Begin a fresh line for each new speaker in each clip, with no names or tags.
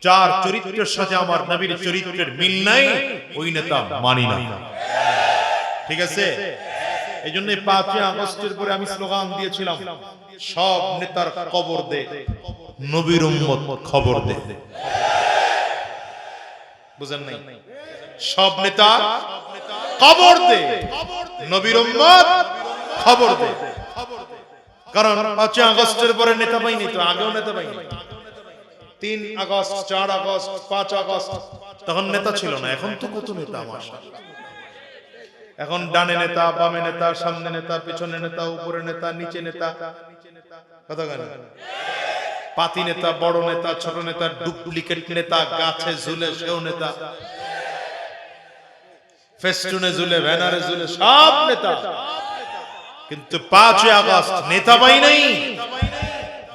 যার চরিত্রের সাথে আমার নবীর চরিত্রের মিল নাই, ওই নেতা মানি না। ঠিক আছে? এই জন্য 5 আগস্টের পরে আমি স্লোগান দিয়েছিলাম, সব নেতার কবর দে, নবীর উম্মত খবর দে। বুঝেন নাই? সব নেতা কবর দে, নবীর উম্মত খবর দে। কারণ 5 আগস্টের পরে নেতা পাইনি তো, আগেও নেতা পাইনি। 3 আগস্ট, 4 আগস্ট, 5 আগস্ট তখন নেতা ছিল না। এখন তো কত নেতা মাশাআল্লাহ। এখন ডানে নেতা, বামে নেতা, সামনে নেতা, পিছনে নেতা, উপরে নেতা, নিচে নেতা, কথা কেন? পাতি নেতা, বড় নেতা, ছোট নেতা, ডুপ্লিকেট নেতা, গাছে ঝুলে সেও নেতা, ফেস্টুনে ঝুলে, ব্যানারে ঝুলে, সব নেতা। কিন্তু 5 আগস্ট নেতা পাই নাই।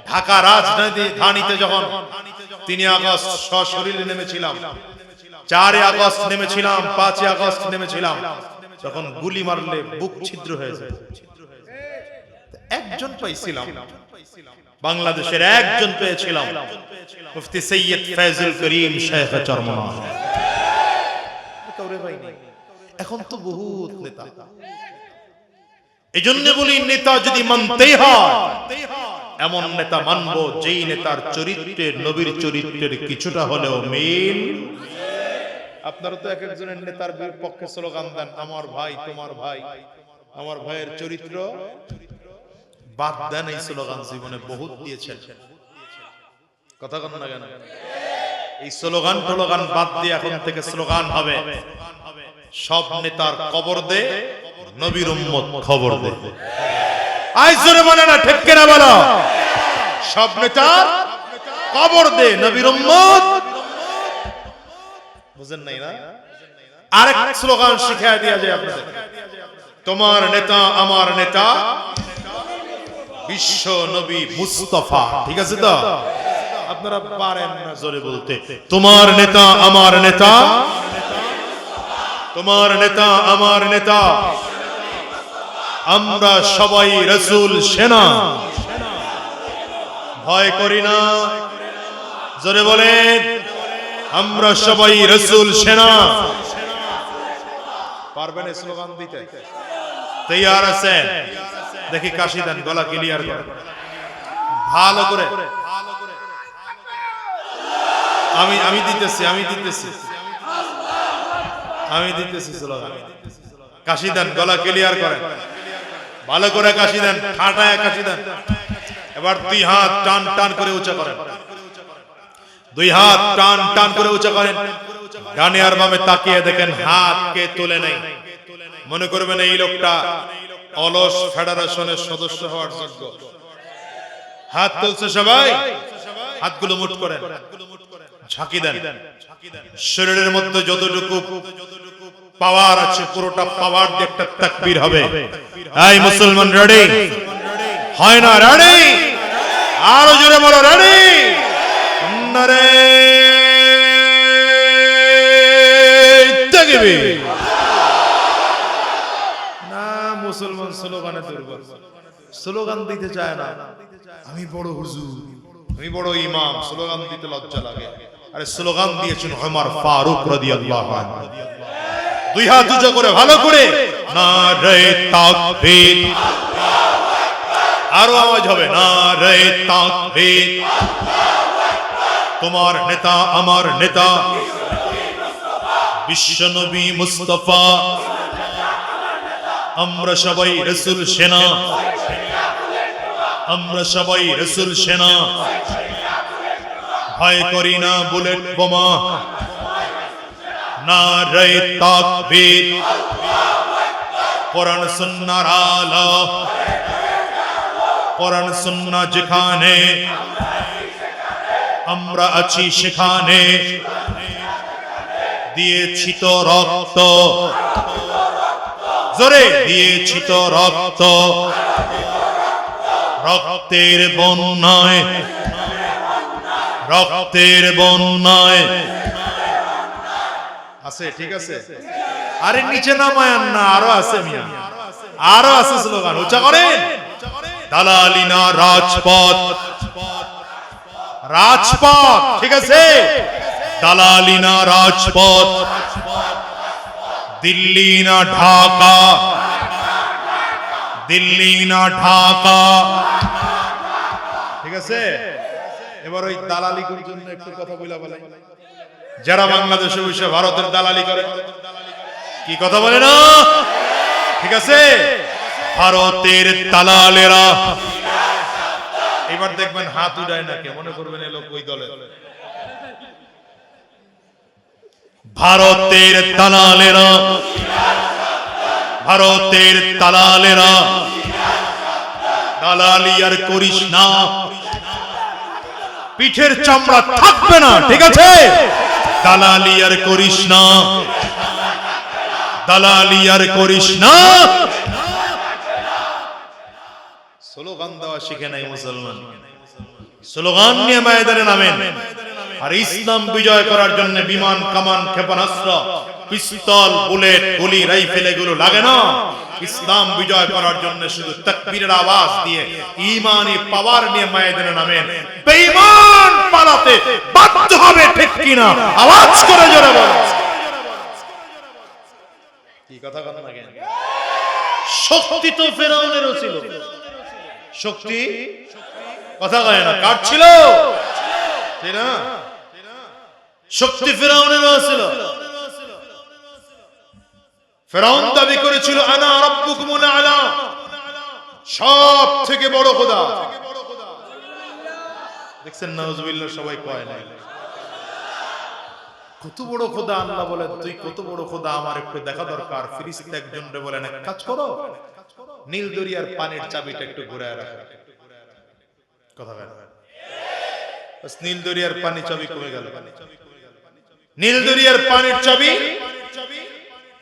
ঢাকা রাজধানীতে যখন 3 আগস্ট সশরীরে নেমেছিলাম, 4 আগস্ট নেমেছিলাম, 5 আগস্ট নেমেছিলাম, তখন গুলি মারলে বুক ছিদ্র হয়ে যায়। একজন পাইছিলাম, বাংলাদেশের একজন পেয়েছিলাম, মুফতি সৈয়দ ফয়জুল করিম শেখ চরমনায়। এখন তো বহুত নেতা। এজন্য বলি, নেতা যদি মানতেই হয়, এমন নেতা মানবো যেই নেতার চরিত্রের নবীর চরিত্রের কিছুটা হলেও মিল। আপনারা তো এক একজনের নেতার পক্ষে স্লোগান দেন, আমার ভাই, তোমার ভাই, আমার ভাইয়ের চরিত্র বাদ দেন। এই স্লোগান জীবনে বহুত দিয়েছেন, কথা বলেন না কেন? এই স্লোগান বাদ দিয়ে এখন থেকে স্লোগান হবে, সব নেতার কবর দে, নবীর উম্মত খবর দে। আজ জোরে বলে না, ঠিক কিনা বলো? সব নেতার কবর দে, নবীর উম্মত। বুঝেন নাই না? আরেক স্লোগান শিখিয়ে দেয়া যায় আপনাদের, তোমার নেতা আমার নেতা, বিশ্ব নবী মুস্তাফা। ঠিক আছে তো? আপনারা পারেন না জোরে বলতে, তোমার নেতা আমার নেতা, তোমার নেতা আমার নেতা, আমরা সবাই রাসূল সেনা, ভয় করি না। জোরে বলেন, আমরা সবাই রাসূল সেনা। পারবেন স্লোগান দিতে? তৈয়ার আছেন? দেখি কাশি দেন, গলা ক্লিয়ার করেন ভালো করে। আমি দিতেছি স্লোগান। কাশি দেন, গলা ক্লিয়ার করেন ভালো করে, কাশি দেন, ঠাটায় কাশি দেন। এবার 2 হাত টান টান করে উঁচা করেন, 2 হাত টান টান করে উঁচা করেন। ডানে আর বামে তাকিয়ে দেখেন, হাত কে তোলে নাই। মনে করবেন এই লোকটা অলস ফেডারেশনের সদস্য হওয়ার যোগ্য। হাত তুলছে সবাই, হাতগুলো মুঠ করেন, ঝাঁকি দেন। শরীরের মধ্যে যতটুকু পাওয়ার আছে, পুরোটা পাওয়ার দিয়ে একটা তাকবীর হবে। এই মুসলমান রেডি? হয় না? রেডি? আরো জোরে বলো, রেডি? নারে তাকবীর। না, মুসলমান স্লোগানে দুর্বল, স্লোগান দিতে চায় না। আমি বড় হুজুর, আমি বড় ইমাম, স্লোগান দিতে লজ্জা লাগে। আরে স্লোগান দিয়েছেন ওমর ফারুক রাদিয়াল্লাহু আনহু। 2 হাত উঁচু করে ভালো করে, নারে তাকবীর। আরো আওয়াজ হবে, নারে তাকবীর। তোমার নেতা আমার নেতা, বিশ্ব নবী মুস্তাফা, আমরা সবাই রাসূল সেনা, আমরা সবাই রাসূল সেনা, ভয় করি না বুলেট বোমা। নারে তাকবীর, কোরআন সুন্নাহর আলো, কোরআন সুন্নাহ যেখানে, আমরা আছি সেখানে। দিয়েছি তো রক্ত, জোরে দিয়েছি তো রক্ত, রক্তের বন্যায়, রক্তের বন্যায় আছে। ঠিক আছে? আরে নিচে নামায়ান না, আরো আছে মিয়া, আরো আছে স্লোগান। উচ্চা করেন, দালালিনা রাজপথ, রাজপথ, ঠিক আছে? দালালি না রাজপথ, দিল্লি না ঢাকা, দিল্লি না ঢাকা, ঠিক আছে? এবার ওই দালালি করার জন্য একটু কথা বলা বলে, যারা বাংলাদেশে বসে ভারতের দালালি করে, কি কথা বলে না? ঠিক আছে, ভারতের দালালেরা এবার দেখবেন হাত উঠায় না, কে মনে করবেন এ লোক ওই দলে। ভারতের দালালেরা, ভারতের দালালেরা, দালালি আর করিস না, পিঠের চামড়া থাকবে না, ঠিক আছে? দালালি আর করিস না, দালালি আর করিস না। স্লোগান দেওয়া শিখে নাই মুসলমান, স্লোগান নিয়ে ময়দানে নামেন। আর ইসলাম বিজয় করার জন্য বিমান, কামান, ক্ষেপণাস্ত্র, পিস্তল, বুলেট, গুলি, রাইফেল এগুলো লাগে না। ইসলাম বিজয় করার জন্য শুধু তাকবীরের আওয়াজ দিয়ে ঈমানি পাওয়ার নিয়ে ময়দানে নামেন। বেঈমান পালাতে বাধ্য হবে, ঠিক কিনা? আওয়াজ করে জোরে বলো। কি কথা কথা না কেন? শক্তি তো ফেরাউনেরও ছিল, শক্তি কথা কয় না, কার ছিল? তাই না? শক্তি ফেরাউনেরও ছিল। ফেরাউন দাবি করেছিল আনা রাব্বুকুমুল আলা, সব থেকে বড় খোদা। দেখছেন নাউজুবিল্লাহ, সবাই কয় না কত বড় খোদা। আল্লাহ বলেন তুই কত বড় খোদা, আমার একটু দেখা দরকার। ফেরেশতা একজনরে বলেন এক কাজ করো, নীল দরিয়ার পানির চাবিটা একটু ঘুরায় রাখো। কথা বলেন, বাস নীল দরিয়ার পানি চাবি কমে গেল। নীল দরিয়ার পানির চাবি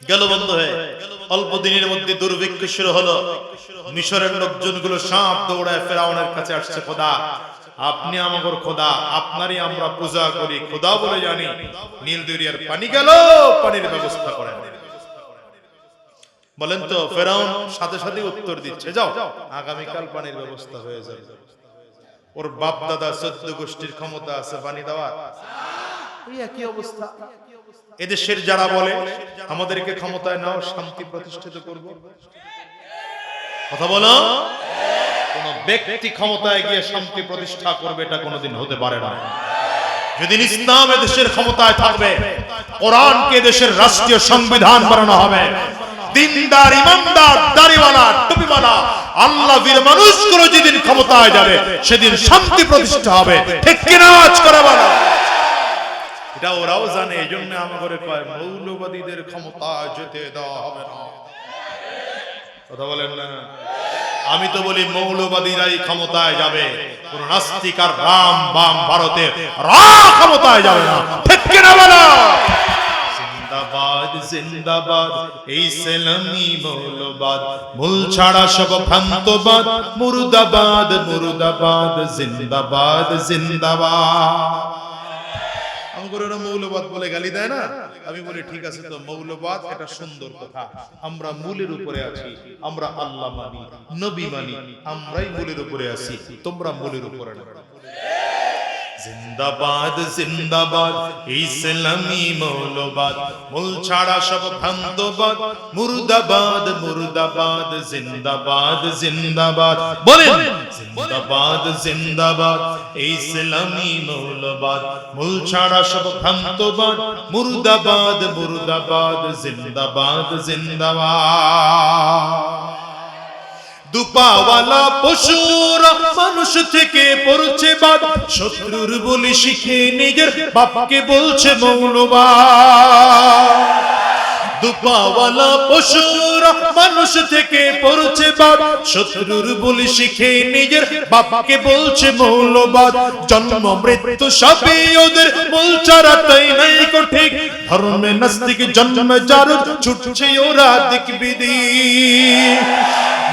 গেল বন্ধ হয়ে। অল্প দিনের মধ্যে দুর্ভিক্ষ শুরু হলো। মিশরের লোকজনগুলো সাপ দৌড়ায় ফেরাউনের কাছে আসছে, খোদা আপনি আমাদের খোদা, আপনারই আমরা পূজা করি, খোদা বলে জানি। নীল দরিয়ার পানি গেল, পানির ব্যবস্থা করেন। বলেন তো ফেরাউন সাথে সাথে উত্তর দিচ্ছে, যাও আগামীকাল পানির ব্যবস্থা হয়ে যাবে। ওর বাপ দাদা 14 গোষ্ঠীর ক্ষমতা আছে পানি দেওয়ার। এই একই অবস্থা এদেশের যারা বলে আমাদেরকে ক্ষমতায় নাও, শান্তি প্রতিষ্ঠিত করব। কথা বলো, কোন ব্যক্তি ক্ষমতায় গিয়ে শান্তি প্রতিষ্ঠা করবে এটা কোনোদিন হতে পারে না। যদি ইসলাম এদেশের ক্ষমতায় থাকবে, কোরআনকে দেশের রাষ্ট্রীয় সংবিধান বানানো হবে, দিনদার, ইমানদার, দাড়িওয়ালা, টুপিওয়ালা, আল্লাহর মানুষগুলো যেদিন ক্ষমতায় যাবে সেদিন শান্তি প্রতিষ্ঠা হবে, ঠিক কিনা? আজ করে বলো। এটা ওরাও জানে, এই জন্য আমাদের কয় মৌলবাদীদের ক্ষমতায় যেতে দেওয়া হবে না। কথা বলেন না? আমি তো বলি মৌলবাদীরাই ক্ষমতায় যাবে, কোন নাস্তিক আর রাম বাম ভারতের ক্ষমতায় যাবে না, ঠিক কিনা বলো? জিন্দাবাদ জিন্দাবাদ এই ইসলামী মৌলবাদ, মূল ছাড়া সব ভ্রান্তবাদ, মুর্দাবাদ মুর্দাবাদ, জিন্দাবাদ জিন্দাবাদ। আমাদের মৌলবাদ বলে গালি দেয় না, আমি বলি ঠিক আছে তো, মৌলবাদ এটা সুন্দর কথা। আমরা মূলের উপরে আছি, আমরা আল্লাহ মানি, নবী মানি, আমরাই মূলের উপরে আছি, তোমরা মূলের উপরে না। জিন্দাবাদ জিন্দাবাদ ইসলামী মৌলবাদ, মূল ছাড়া সব ভ্রান্তবাদ, মুর্দাবাদ মুর্দাবাদ, জিন্দাবাদ জিন্দাবাদ। বলেন জিন্দাবাদ জিন্দাবাদ ইসলামী মৌলবাদ, মূল ছাড়া সব ভ্রান্তবাদ, মুর্দাবাদ মুর্দাবাদ, জিন্দাবাদ জিন্দাবাদ। দুপাওয়ালা পশুরা মানুষ থেকে পড়ছে বাদ, শত্রুর বলি শিখে নিজের বাপকে বলছে মৌলবাদ। দুপাওয়ালা পশুরা মানুষ থেকে পড়ছে বাদ, শত্রুর বলি শিখে নিজের বাপকে বলছে মৌলবাদ। জন্ম মৃত্যু সবই ওদের, মূল ছাড়া তাই নাই কো ঠিক, ধর্মে নাস্তিক জন্ম যার, ছুটছে ওরা দিক বিদিক।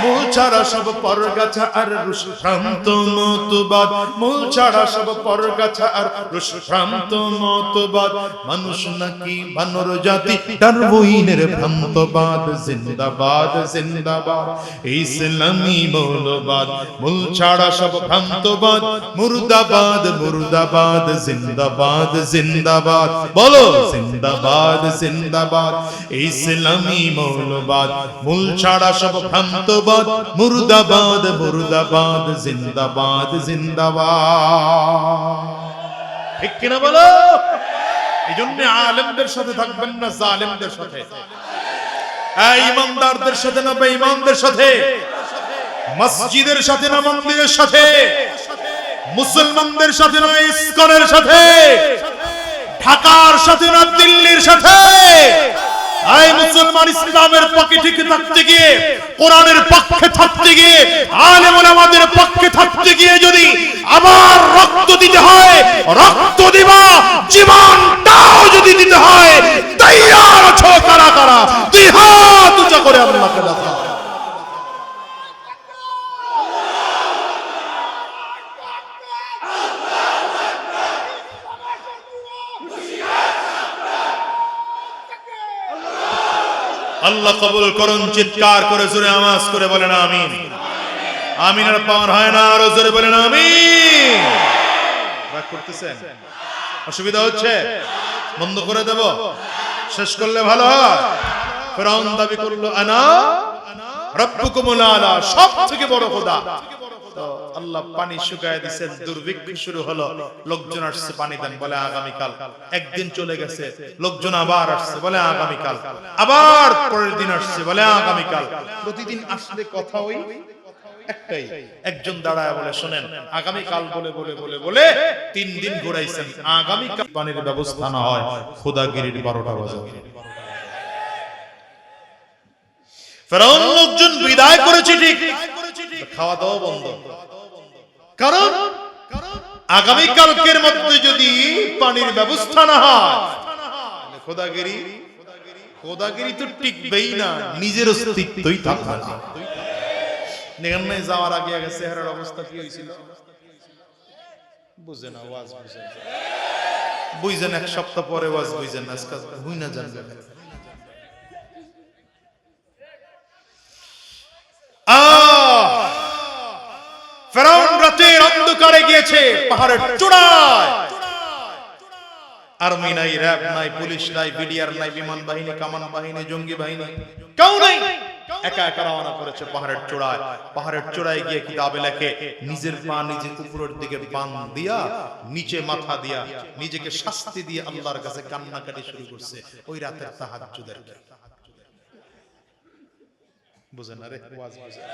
মূল ছাড়া সব পরগাছা আর রুশভ্রান্ত মতবাদ, মূল ছাড়া সব পরগাছা আর রুশভ্রান্ত মতবাদ। মানুষ নাকি বানর জাতি, ডারউইন হরিণের ভ্রান্তবাদ জিন্দাবাদ জিন্দাবাদ ইসলামী মৌলবাদ মূল ছাড়া সব ভ্রান্তবাদ মুর্দাবাদ মুর্দাবাদ জিন্দাবাদ জিন্দাবাদ বলো জিন্দাবাদ জিন্দাবাদ ইসলামী মৌলবাদ মূল ছাড়া সব ভ্রান্তবাদ মুর্দাবাদ মুর্দাবাদ জিন্দাবাদ জিন্দাবাদ ঠিক কিনা বলো এই জন্য আলেমদের সাথে থাকবেন না জালেমদের সাথে ইমানদারদের সাথে না বেঈমানদের সাথে মসজিদের সাথে না মন্দিরের সাথে মুসলমানদের সাথে না ইসকনের সাথে ঢাকার সাথে না দিল্লির সাথে এই মুসলমান ইসলামের পক্ষে ঠিক থাকতে গিয়ে কোরআনের পক্ষে থাকতে গিয়ে আলেম ওলামাদের পক্ষে থাকতে গিয়ে যদি আবার রক্ত দিতে হয় রক্ত দিবা জীবনটাও যদি দিতে হয় তৈয়ার আছো কারা কারা দুই হাত উঁচা করে আল্লাহকে ডাকো আল্লাহ কবুল করুন চিৎকার করে জোরে আওয়াজ করে বলেন আমিন আমিন আর পাওয়ার হয় না আরো জোরে বলেন আমিন রাগ করতেছেন অসুবিধা হচ্ছে বন্ধ করে দেব শেষ করলে ভালো হয় ফিরআউন দাবি করলো আনা রাব্বুকুমুল আলা সবথেকে বড় খোদা তো আল্লাহ পানি শুকায় দিয়েছেন দুর্ভিক্ষ শুরু হলো লোকজন আসছে পানি দেন বলে আগামী কাল একদিন চলে গেছে লোকজন আবার আসছে বলে আগামী কাল আবার পরের দিন আসছে বলে আগামী কাল প্রতিদিন আসলে কথা ওই একটাই একজন দাঁড়ায় বলে শুনেন আগামী কাল বলে বলে বলে বলে 3 দিন ঘুরাইছেন আগামী কাল পানির ব্যবস্থা না হয় খোদাগিরির 12টা বাজে ফেরাউন লোকজন বিদায় করেছে ঠিক খাওয়া দাওয়া বন্ধ কারণ আগামী কালকের মধ্যে যদি পানির ব্যবস্থা না হয় খোদাগিরি খোদাগিরি তো টিকবেই না নিজের অস্তিত্বই থাকবে না নেগানে যাওয়ার আগে আগে চেহারার অবস্থা কি হয়েছিল বুঝেন না ওয়াজ বুঝেন বুঝেন এক সপ্তাহ পরে ওয়াজ বুঝেন আজকে হুই না জানবেন ফেরাউন রাতের অন্ধকারে গিয়েছে পাহাড়ের চূড়ায় আর্মি নাই র‍্যাব নাই পুলিশ নাই বিডিআর নাই বিমান বাহিনী কামান বাহিনী জঙ্গি বাহিনী কেউ নাই একা একা রওনা করেছে পাহাড়ের চূড়ায় গিয়ে কিতাবে লেখে নিজের পা নিজের উপরের দিকে বান দিয়া নিচে মাথা দিয়া নিজেকে শাস্তি দিয়ে আল্লাহর কাছে কান্নাকাটি শুরু করছে ওই রাতের তাহাজ্জুদের বুঝেন না রে ওয়াজ বুঝেন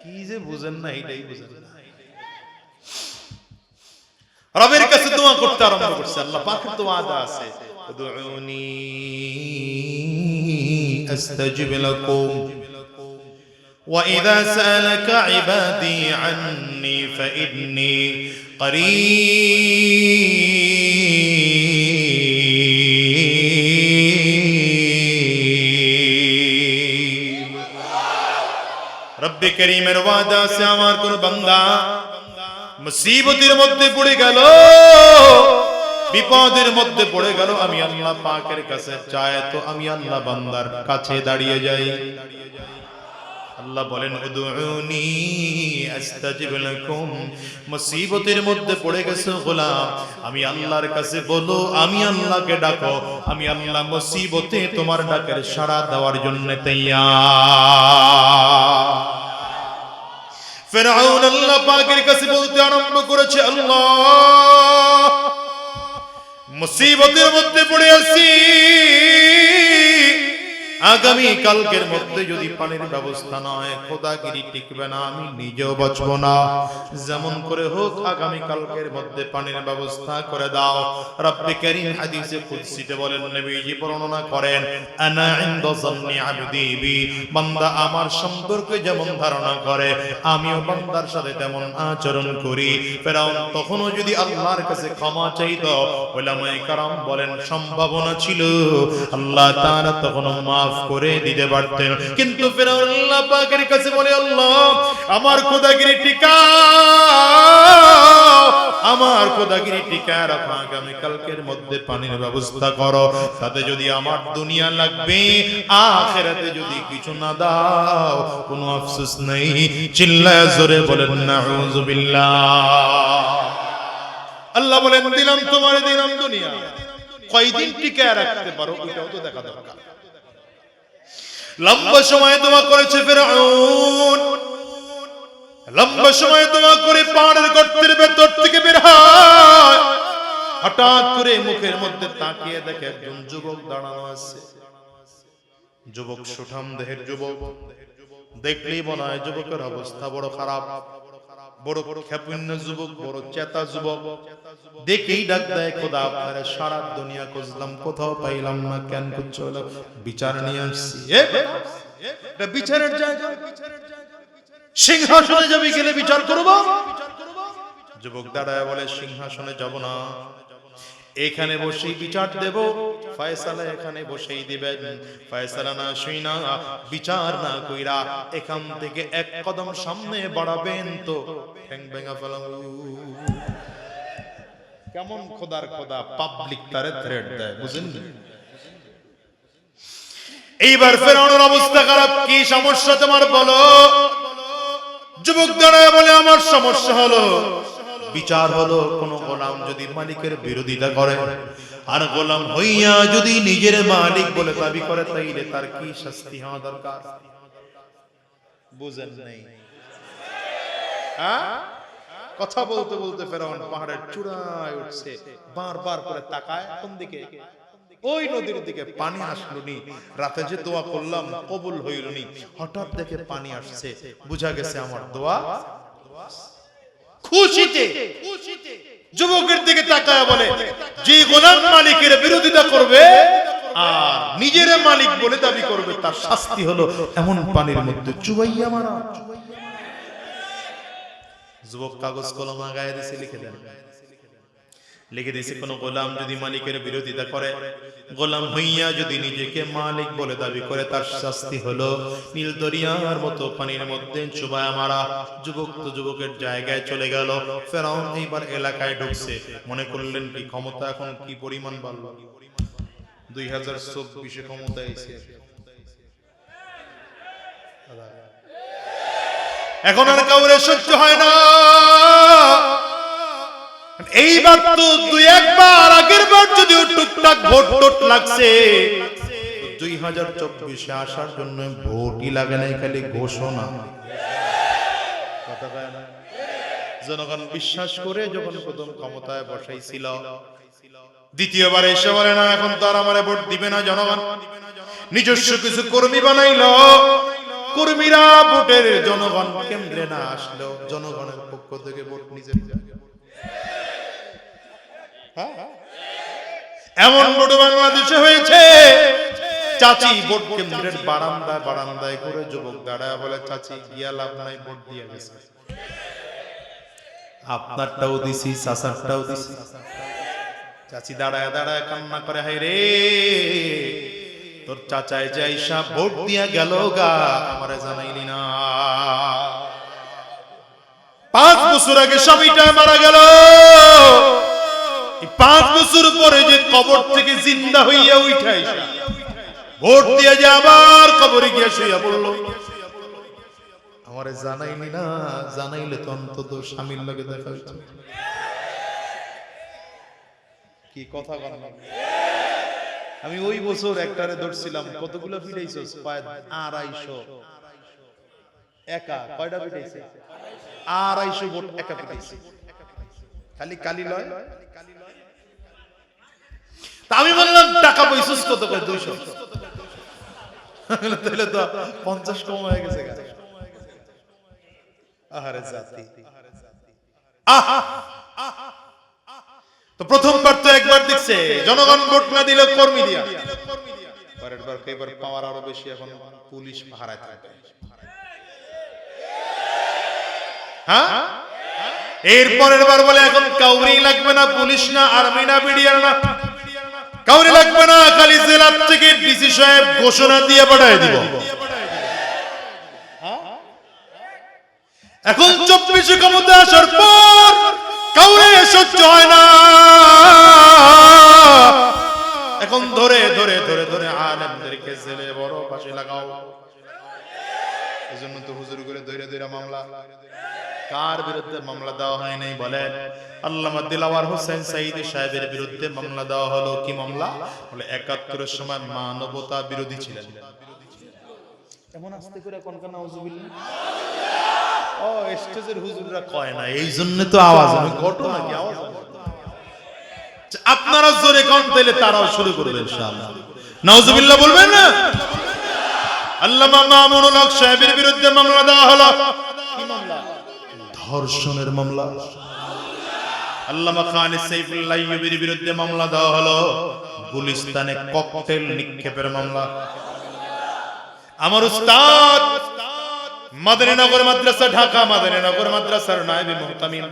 কি যে বুঝেন না এটাই বুঝেন না রবের কাছে দোয়া করতে আরম্ভ করছে আল্লাহ পাকের তো ওয়াদা আছে উদউনি আস্তাজিব লাকুম ওয়া ইযা সালাকা ইবাদি আন্নি ফাইন্নী করিব রব্বে করিমের ওয়াদা আছে আমার কোন বান্দা মুসিবতের মধ্যে পড়ে গেল বিপদের মধ্যে পড়ে গেল আমি আল্লাহ পাকের কাছে চাই তো আমি আল্লাহ বান্দার কাছে দাঁড়িয়ে যাই আল্লাহ বলেন উদউনি আস্তাজিব লাকুম মুসিবতের মধ্যে পড়ে গেছো গোলাম আমি আল্লাহর কাছে বলো আমি আল্লাহকে ডাকো আমি আল্লাহ মুসিবতে তোমার ডাকের সাড়া দেওয়ার জন্য তৈয়ার ফিরআউন আল্লাহ পাকের কাছে বলতে আরম্ভ করেছে আল্লাহ মুসিবতের মধ্যে পড়ে আছি আগামী কালকের মধ্যে যদি পানির ব্যবস্থা না হয় খোদাগিরি টিকবে না আমি নিজেও বাঁচবো না যেমন করে হোক আগামী কালকের মধ্যে পানির ব্যবস্থা করে দাও রব্বে কারীম হাদিসে কুদসিতে বলেন নবীজি বর্ণনা করেন আনা ইনদা যান্নি আবদি বি বান্দা আমার সম্পর্কে যেমন ধারণা করে আমিও বান্দার সাথে তেমন আচরণ করি ফেরাউন তখনও যদি আল্লাহর কাছে ক্ষমা চাইতো উলামায়ে কেরাম বলেন সম্ভাবনা ছিল আল্লাহ তাআলা তখনও মাফ করে দিতে পারতেন কিন্তু ফিরআউন আল্লাহ পাকের কাছে বলে আল্লাহ আমার খোদাগিরি টিকাও আমার খোদাগিরি টিকায় রাখো, আগামী কালকের মধ্যে পানির ব্যবস্থা করো, তাতে যদি আমার দুনিয়া লাগবে, আখিরাতে যদি কিছু না দাও কোনো আফসোস নেই। চিল্লায় জোরে বলেন নাউযুবিল্লাহ। আল্লাহ বলেন দিলাম তোমারে, দিলাম দুনিয়া, কয়দিন টিকায় রাখতে পারো ওইটাও তো দেখা দরকার। লম্বা সময় দোয়া করেছে ফিরআউন, লম্বা সময় দোয়া করে পাহাড়ের গর্তের ভেতর থেকে বের হয়। হঠাৎ করে মুখের মধ্যে তাকিয়ে দেখে একজন যুবক দাঁড়ানো আছে। যুবক সুঠাম দেহের যুবক, দেখলেই মনে হয় যুবকের অবস্থা বড় খারাপ, বড় বড় খেপূর্ণ যুবক, বড় চেতা যুবক। দেখেই ডাক দেয়, খোদা আপনারা সারা দুনিয়া খুঁজলাম, কোথাও পাইলাম না, কেন খুঁজছো? বিচার নিয়ে আসছি। এটা বিচারের জায়গা, সিংহাসনে যাবি, গেলে বিচার করব। যুবক দাঁড়ায় বলে, সিংহাসনে যাব না, এখানে বসেই বিচার দেব, ফয়সালা এখানে বসেই দিবেন। ফয়সালা না শুইনা, বিচার না কইরা এখান থেকে এক কদম সামনে বাড়াবেন তো ঠ্যাং ভেঙে ফেলাবো। কেমন খোদার খোদা, পাবলিক তারে থ্রেট দেয়, বুঝেন? এইবার ফেরাউনের অবস্থা খারাপ। কি সমস্যা তোমার বলো? যুবক দাঁড়ায় বলে, আমার সমস্যা হলো, বিচার হলো কোন গোলাম যদি মালিকের বিরোধিতা করে, আর গোলাম হইয়া যদি নিজের মালিক বলে দাবি করে, তাইলে তার কি শাস্তি হওয়া দরকার? বুঝেন নাই? কথা বলতে বলতে ফেরাউন পাহাড়ের চূড়ায় উঠছে, বারবার করে তাকায় কোন দিকে? ওই নদীর দিকে। পানি আসলো নি, রাতে যে দোয়া করলাম কবুল হইল নি, হঠাৎ দেখে পানি আসছে, বুঝা গেছে আমার দোয়া। খুশিতে যুবকের দিকে তাকায় বলে, যে গোলাম মালিকের বিরোধিতা করবে আর নিজের মালিক বলে দাবি করবে, তার শাস্তি হলো এমন পানির মধ্যে চুবাইয়া মারা। যুবক কাগজ কলম আগায় দিয়েছে, লিখে দিয়েছে, কোন গোলাম যদি মালিকের বিরোধিতা করে, গোলাম হইয়া যদি নিজেকে মালিক বলে দাবি করে, তার শাস্তি হলো নীল দরিয়ার মতো পানির মধ্যে চুবায়া মারা। যুবক তো যুবকের জায়গায় চলে গেল। ফেরাউন এইবার এলাকায় ঢুকছে, মনে করলেন কি ক্ষমতা এখন কি পরিমাণ বাড়ল, 2024 ক্ষমতা এসে এখন আর কাউরে সহ্য হয় না। এইবার তো দুই একবার, আগের বার যদিও টুকটাক ভোট টোট লাগছে, 2024 আসার জন্য ভোটই লাগে নাই, খালি ঘোষণা। জনগণ বিশ্বাস করে যখন প্রথম ক্ষমতায় বসাইছিল, দ্বিতীয়বার এসে বলে না এখন তো আর আমারে ভোট দিবে না জনগণ। নিজস্ব কিছু কর্মী বানাইল, কর্মীরা ভোটের জনগণ কেন্দ্রে না আসলো, জনগণের পক্ষ থেকে ভোট নিজের। এমন ভোট বাংলাদেশে হয়েছে, চাচি ভোট কেন্দ্রের বারান্দায় বারান্দায় করে যুবক দাঁড়ায় বলে, চাচি গিয়া লাভ নাই, ভোট দিয়ে গেছে। আপনারটাও দিছি, চাচারটাও দিছি। চাচি দাঁড়ায় দাঁড়ায় কান্না করে, হায় রে তোর চাচায় যাইসা ভোট দিয়া গেল গা, আমারে জানাইলি না। 5 বছর আগে স্বামীটা মারা গেল, 5 বছর পরে যে কবর থেকে জিন্দা হইয়া উঠাই ভোট দিয়ে যে আবার কবরে গিয়া শুইয়া পড়ল, আমারে জানাইলি না। জানাইলে তো অন্তত স্বামীর লগে দেখা হইতো। কি কথা বললাম আমি? ওই বছর একটারে ধরছিলাম, কতগুলো ফিটাইছস? 250। একা কয়টা ফিটাইছে? 250 ভোট একা ফিটাইছে, খালি কালি লয়। আমি বললাম টাকা পয়সা কত করে? 200। তাহলে তো 50 কম হয়ে গেছে। আহারে জাতি। তো প্রথমবার তো একবার দেখছে, জনগণ ভোট না দিলে কর্মী দিয়া, পরের বার কয়েকবার পাওয়ার আরো বেশি, এখন পুলিশ পাহারায় থাকে। হ্যাঁ, এরপরের বার বলে এখন কাউরি লাগবে না, পুলিশ না, আর্মি না, বিডিআর না, কাউরি লাগবে না, খালি জেলার থেকে ডিসি সাহেব ঘোষণা দিয়ে পাঠায় দিব। এখন 24 ক্ষমতা আসার পর কাউরে সহ্য হয় না। এখন ধরে ধরে ধরে ধরে আলেমদেরকে জেলে বড় ফাঁসি লাগাও। এজন্য তো হুজুর করে ধরে ধরে মামলা। কার বিরুদ্ধে মামলা দেওয়া হয় নাই বলেন? আল্লামা দিলওয়ার হোসেন সাইদি সাহেবের বিরুদ্ধে মামলা দেওয়া হলো। কি মামলা? বলে ৭১ এর সময় মানবতা বিরোধী ছিলেন। এমন আস্তে করে কোন কোন নাউজুবিল্লাহ। ও স্টেজের হুজুররা কয় না, এই জন্য তো আওয়াজ হয়। ঘটনা কি আওয়াজ? আপনারা জোরে কোন তাইলে তারাও শুরু করবে ইনশাআল্লাহ। নাউজুবিল্লাহ বলবেন না? আল্লামা মামুনুল হক সাহেবের বিরুদ্ধে মামলা দেওয়া হলো। কি মামলা? ধর্ষণের মামলা। আল্লামা খান সাইফুল্লাহ আইয়ুবীর বিরুদ্ধে মামলা দেওয়া হলো গুলিস্তানে ককটেল নিক্ষেপের মামলা। আমার উস্তাদ মদিনানগর মাদ্রাসা, ঢাকা মদিনানগর মাদ্রাসার নায়েবে মুহতামিম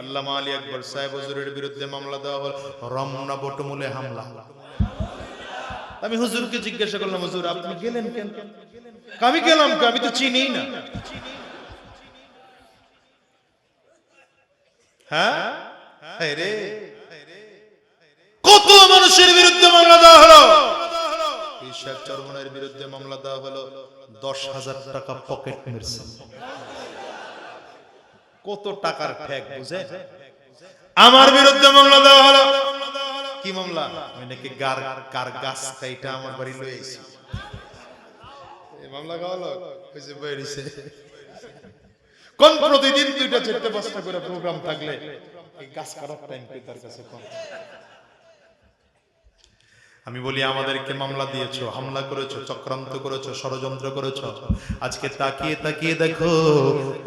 আল্লামা আলী আকবর সাহেব হুজুরের বিরুদ্ধে মামলা দেওয়া হলো রমনা বটমূলে হামলা। আমি হুজুরকে জিজ্ঞাসা করলাম, হুজুর আপনি গেলেন কেন? আমি গেলাম, আমি তো চিনি না। হ্যাঁ রে, কত মানুষের বিরুদ্ধে মামলা দেওয়া হলো। শেখ চরমনের বিরুদ্ধে মামলা দেওয়া হলো ১০,০০০ টাকা পকেট মেরেছে। কত টাকার ঠেক বুঝে? আমার বিরুদ্ধে মামলা দেওয়া হলো। কি মামলা? আমি নাকি কার গাছ কাইটা আমার বাড়ি লয়ে আইছি। এই মামলা গাওয়ালো কইছে বাইরেছে। কোন প্রতিদিন ২টা ৪টা ৫টা করে প্রোগ্রাম থাকলে এই গাছ কাটার টাইম কই তার কাছে কম। আমি বলি আমাদেরকে মামলা দিয়েছো, হামলা করেছো, চক্রান্ত করেছো, ষড়যন্ত্র করেছো। আজকে তাকিয়ে তাকিয়ে দেখো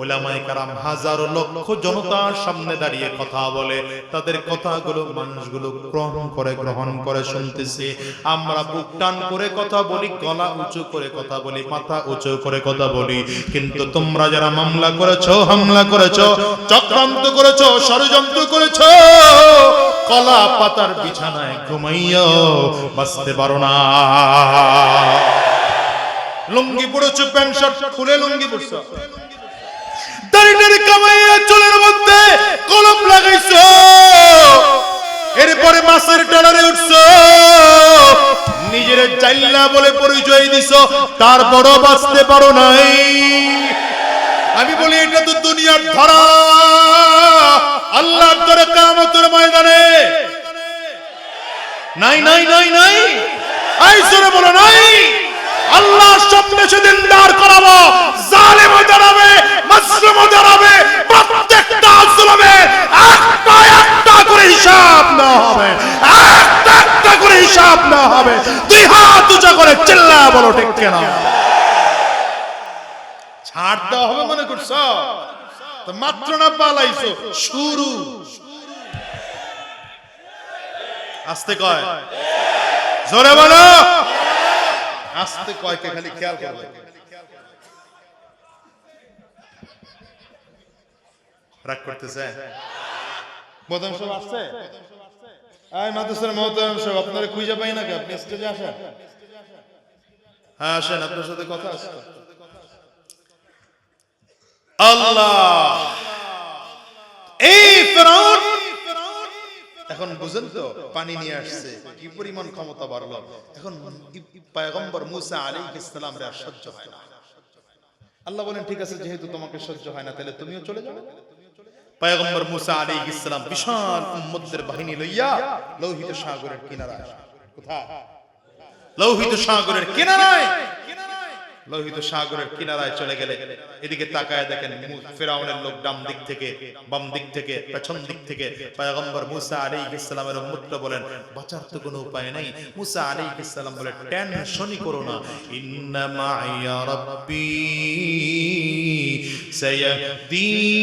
উলামায়ে কেরাম হাজারো লক্ষ জনতার সামনে দাঁড়িয়ে কথা বলে, তাদের কথাগুলো মানুষগুলো গ্রহণ করে শুনতেছে। আমরা বুক টান করে কথা বলি, গলা উঁচু করে কথা বলি, মাথা উঁচু করে কথা বলি, কিন্তু তোমরা যারা মামলা করেছো, হামলা করেছো, চক্রান্ত করেছো, ষড়যন্ত্র করেছো, কলা পাতার বিছানায় ঘুমাইও বাঁচতে পারো না। লুঙ্গি পড়েছো, প্যান্ট শার্ট খুলে লুঙ্গি পড়ছো, দাড়ি কামাইয়া চুলের মধ্যে কলম লাগাইছো, এরপরে মাছের ট্রলারে উঠছো, নিজের জাইল্লা বলে পরিচয় দিছো, তারপরও বাঁচতে পারো নাই। আমি বলি এটা তো দুনিয়ার ধরা। আল্লাহর দরে কিয়ামতের ময়দানে নাই নাই নাই নাই, আইসরে বলো নাই। আল্লাহর সামনে সেদিন দাঁড় করাবো, জালেম দাঁড়াবে, মাজলুম দাঁড়াবে, প্রত্যেকটা জুলুমের একটা একটা করে হিসাব না হবে, একটা একটা করে হিসাব না হবে। দুই হাত উঁচা করে চিল্লা বলো ঠিক কিনা? ছাড় দেওয়া হবে মনে করছো? তো মাত্র না পালাইছো, শুরু। আস্তে কয়, জোরে বলো। আস্তে কয় কে খালি খেয়াল করবে। রাগ করতেছে? মোহতারাম সাহেব আসছে? এই মাদ্রাসার মোহতারাম সাহেব, আপনারা খুঁজে পাই না কে? আপনি স্টেজে আসেন। হ্যাঁ আসেন, আপনার সাথে কথা আছে। আল্লাহ, এই ফিরআউন এখন বুঝেন তো পানি নিয়ে আসছে, কি পরিমাণ ক্ষমতা বাড়লো। এখন পয়গম্বর মুসা আলাইহিস সালাম রে সহ্য হয় না। আল্লাহ বলেন ঠিক আছে, যেহেতু তোমাকে সহ্য হয় না তাহলে তুমিও চলে যাও। পয়গম্বর মুসা আলাইহিস সালাম বিশাল উম্মতের বাহিনী লইয়া লোহিত সাগরের কিনারায়, কোথায়? লোহিত সাগরের কিনারায়, লোহিত সাগরের কিনারায় চলে গেলে এদিকে তাকায় দেখেন ফিরআউনের লোক ডান দিক থেকে, বাম দিক থেকে, পেছন দিক থেকে। পয়গম্বর মুসা আলাইহিস সালামের উম্মতরা বলেন বাঁচার তো কোনো উপায় নাই। মুসা আলাইহিস সালাম বলে টেনশনই করো না, ইন্না মাইয়া রাব্বি সায়াহদিন।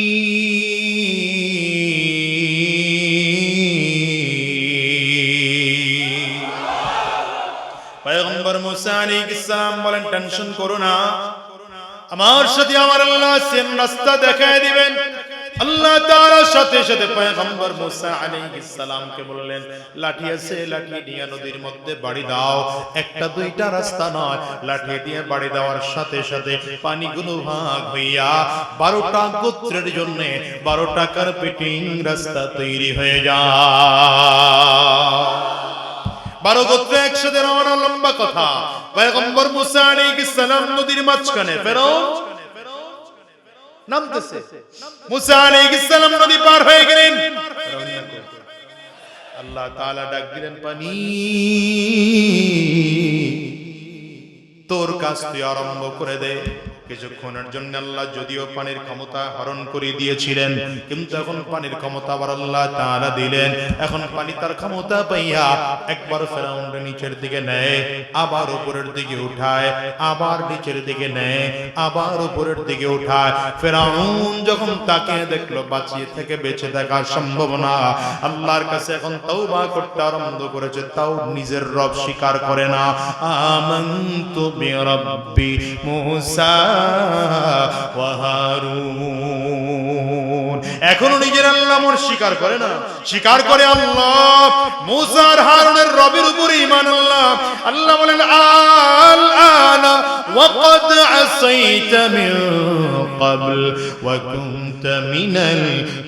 পয়গম্বর মুসা আলাইহিস সালাম বলেন টেনশন করো না, আমার সাথে আমার আল্লাহ সেম রাস্তা দেখায় দিবেন। আল্লাহ তাআলার সাথে সাথে পয়গম্বর মুসা আলাইহিস সালামকে বললেন, লাঠি আছে, লাঠি দিয়ে নদীর মধ্যে বাড়ি দাও। একটা দুইটা রাস্তা নয়, লাঠি দিয়ে বাড়ি দেওয়ার সাথে সাথে পানিগুলো ভাগ হইয়া 12টা গোত্রের জন্য 12 টাকার পিটিং রাস্তা তৈরি হয়ে যায়। 12 গোত্র একসাথে রওনা, লম্বা কথা। পয়গম্বর মুসা আলাইহিস সালাম নদীর মাঝখানে, ফেরাউন নামতেছে, মুসা আলাইহিস সালাম নদী পার হয়ে গেলেন। আল্লাহ তাআলা ডাক দিলেন, পানি তোর কাজ তুই আরম্ভ করে দে। কিছুক্ষণের জন্য আল্লাহ যদিও পানির ক্ষমতা হরণ করে দিয়েছিলেন, কিন্তু এখন পানির ক্ষমতা আবার আল্লাহ তাআলা দিলেন। এখন পানি তার ক্ষমতা পাইয়া একবার ফেরাউনকে নিচের দিকে নেয়, আবার উপরের দিকে উঠায়, আবার নিচের দিকে নেয়, আবার উপরের দিকে উঠায়। ফেরাউন যখন তাকে দেখলো বাঁচিয়ে থেকে বেঁচে থাকা সম্ভব না, আল্লাহর কাছে এখন তওবা করতে আরম্ভ করেছে, তাও নিজের রব স্বীকার করে না। আমানতু বিরাব্বি মুসা ওয়া হারুন। এখনো নিজের আল্লাহ মন স্বীকার করে না, স্বীকার করে আল্লাহ মুসা আর হারুনের রবের উপরে ঈমান আল্লাহ। আল্লাহ বলেন, আল আনা ওয়া ক্বাদ আসাইতা মিন ক্বাবল ওয়া কুনতা মিনাল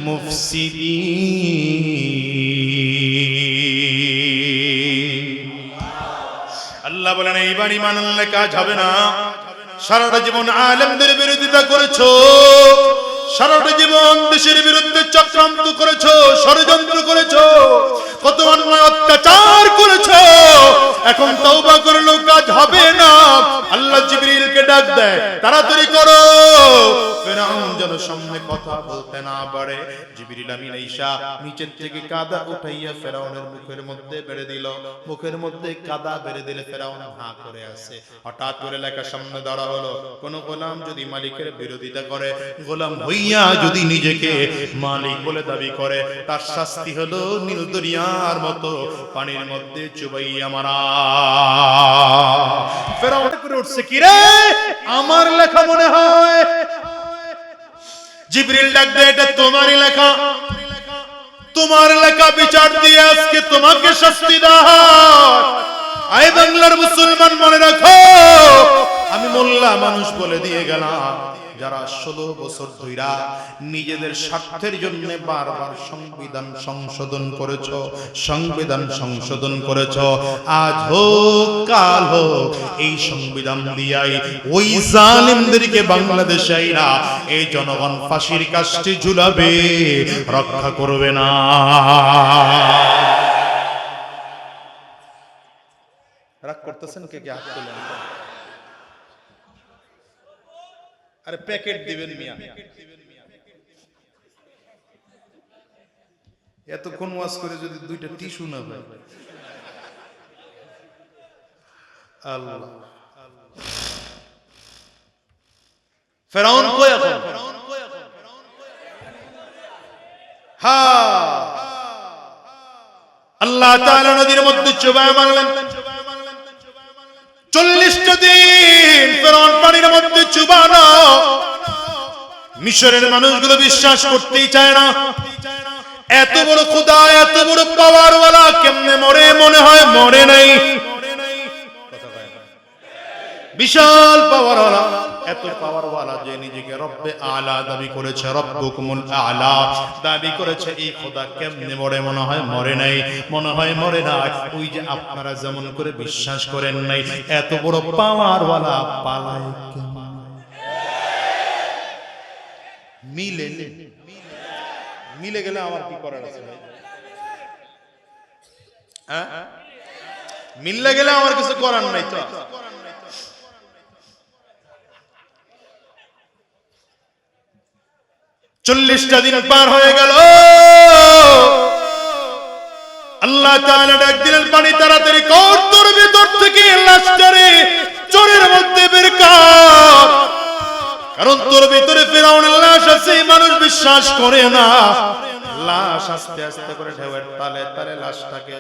মুফসিদিন। আল্লাহ বলেন, এইবার ঈমান আনলে কাজ হবে না। সারাটা জীবন আলেমদের বিরোধিতা করেছো, সারাটা জীবন দেশের বিরুদ্ধে চক্রান্ত করেছো, ষড়যন্ত্র করেছো, কত অন্যায় অত্যাচার করেছো। এখন তওবা করলেও কাজ হবে না। আল্লাহ জিবরিলকে ডাক দেয়, তাড়াতাড়ি করো, ফেরাউন যেন সামনে কথা বলতে না পারে। জিবরিল আমিন আইসা নিচের থেকে কাদা উঠাইয়া ফেরাউনের মুখের মধ্যে বেড়ে দিল। মুখের মধ্যে কাদা বেড়ে দিলে ফেরাউন হাঁ করে আছে। হঠাৎ করে লেখা সামনে দাঁড়া হলো, কোন গোলাম যদি মালিকের বিরোধিতা করে, গোলাম হইয়া যদি নিজেকে মালিক বলে দাবি করে, তার শাস্তি হলো নীল দরিয়ার মতো পানির মধ্যে চুবাইয়া মারা। ফেরাউন করে উঠছে, কি রে আমার লেখা মনে হয়? জিবরিল ডাক দেয়, এটা তোমারই লেখা, তোমার লেখা বিচার দিয়ে আজকে তোমাকে শাস্তি দেওয়া হয়। আয় বাংলার মুসলমান মনে রাখো, আমি মোল্লা মানুষ বলে দিয়ে গেলাম, যারা 16 বছর ধইরা নিজেদের স্বার্থের জন্য বারবার সংবিধান সংশোধন করেছো, সংবিধান সংশোধন করেছো, আজ হোক কাল হোক এই সংবিধান দিয়াই ওই জালিমদেরকে বাংলাদেশে আইরা এই জনগণ ফাঁসির কাস্টে ঝুলাবে, রক্ষা করবে না। রাগ করতেছেন কে? কে হাত তুলেন? আরে প্যাকেট দিবেন মিয়া, এতক্ষণ ওয়াজ করে যদি 2টা টিস্যু না পাই। আল্লাহ, ফেরাউন কই এখন? হ্যাঁ, আল্লাহ তাআলা নদীর মধ্যে চুবায় মারলেন। 40টা দিন ফেরাউন পানির মধ্যে চুবানো। মিশরের মানুষগুলো বিশ্বাস করতেই চায় না, এত বড় খোদা, এত বড় পাওয়ার ওয়ালা কেমনে মরে? মনে হয় মরে নাই। বিশাল পাওয়ার ওয়ালা, এত পাওয়ার ওয়ালা যে নিজেকে রব্বে আলা দাবি করেছে, রব্বুকুমুল আলা দাবি করেছে, এই খোদা কেমনে মরে? মনে হয় মরে নাই, মনে হয় মরে নাই। ওই যে আপনারা যেমন করে বিশ্বাস করেন নাই, এত বড় পাওয়ার ওয়ালা পালায় কেমন? মিলে মিলে গেলে আমার কি করার আছে? হ্যাঁ, মিললে গেলে আমার কিছু করার নাই। তো 40টা দিন পার হয়ে গেল। আল্লাহ তাআলা ডাক দিলেন, পানি তাড়াতাড়ি কর, তোর ভিতর থেকে লাশটারে চোরের মধ্যে বের কর, কারণ তোর ভিতরে ফিরআউনের লাশ আছে। মানুষ বিশ্বাস করে না, লাশ আস্তে আস্তে করে ঢেউয়ের তালে তালে লাশটাকে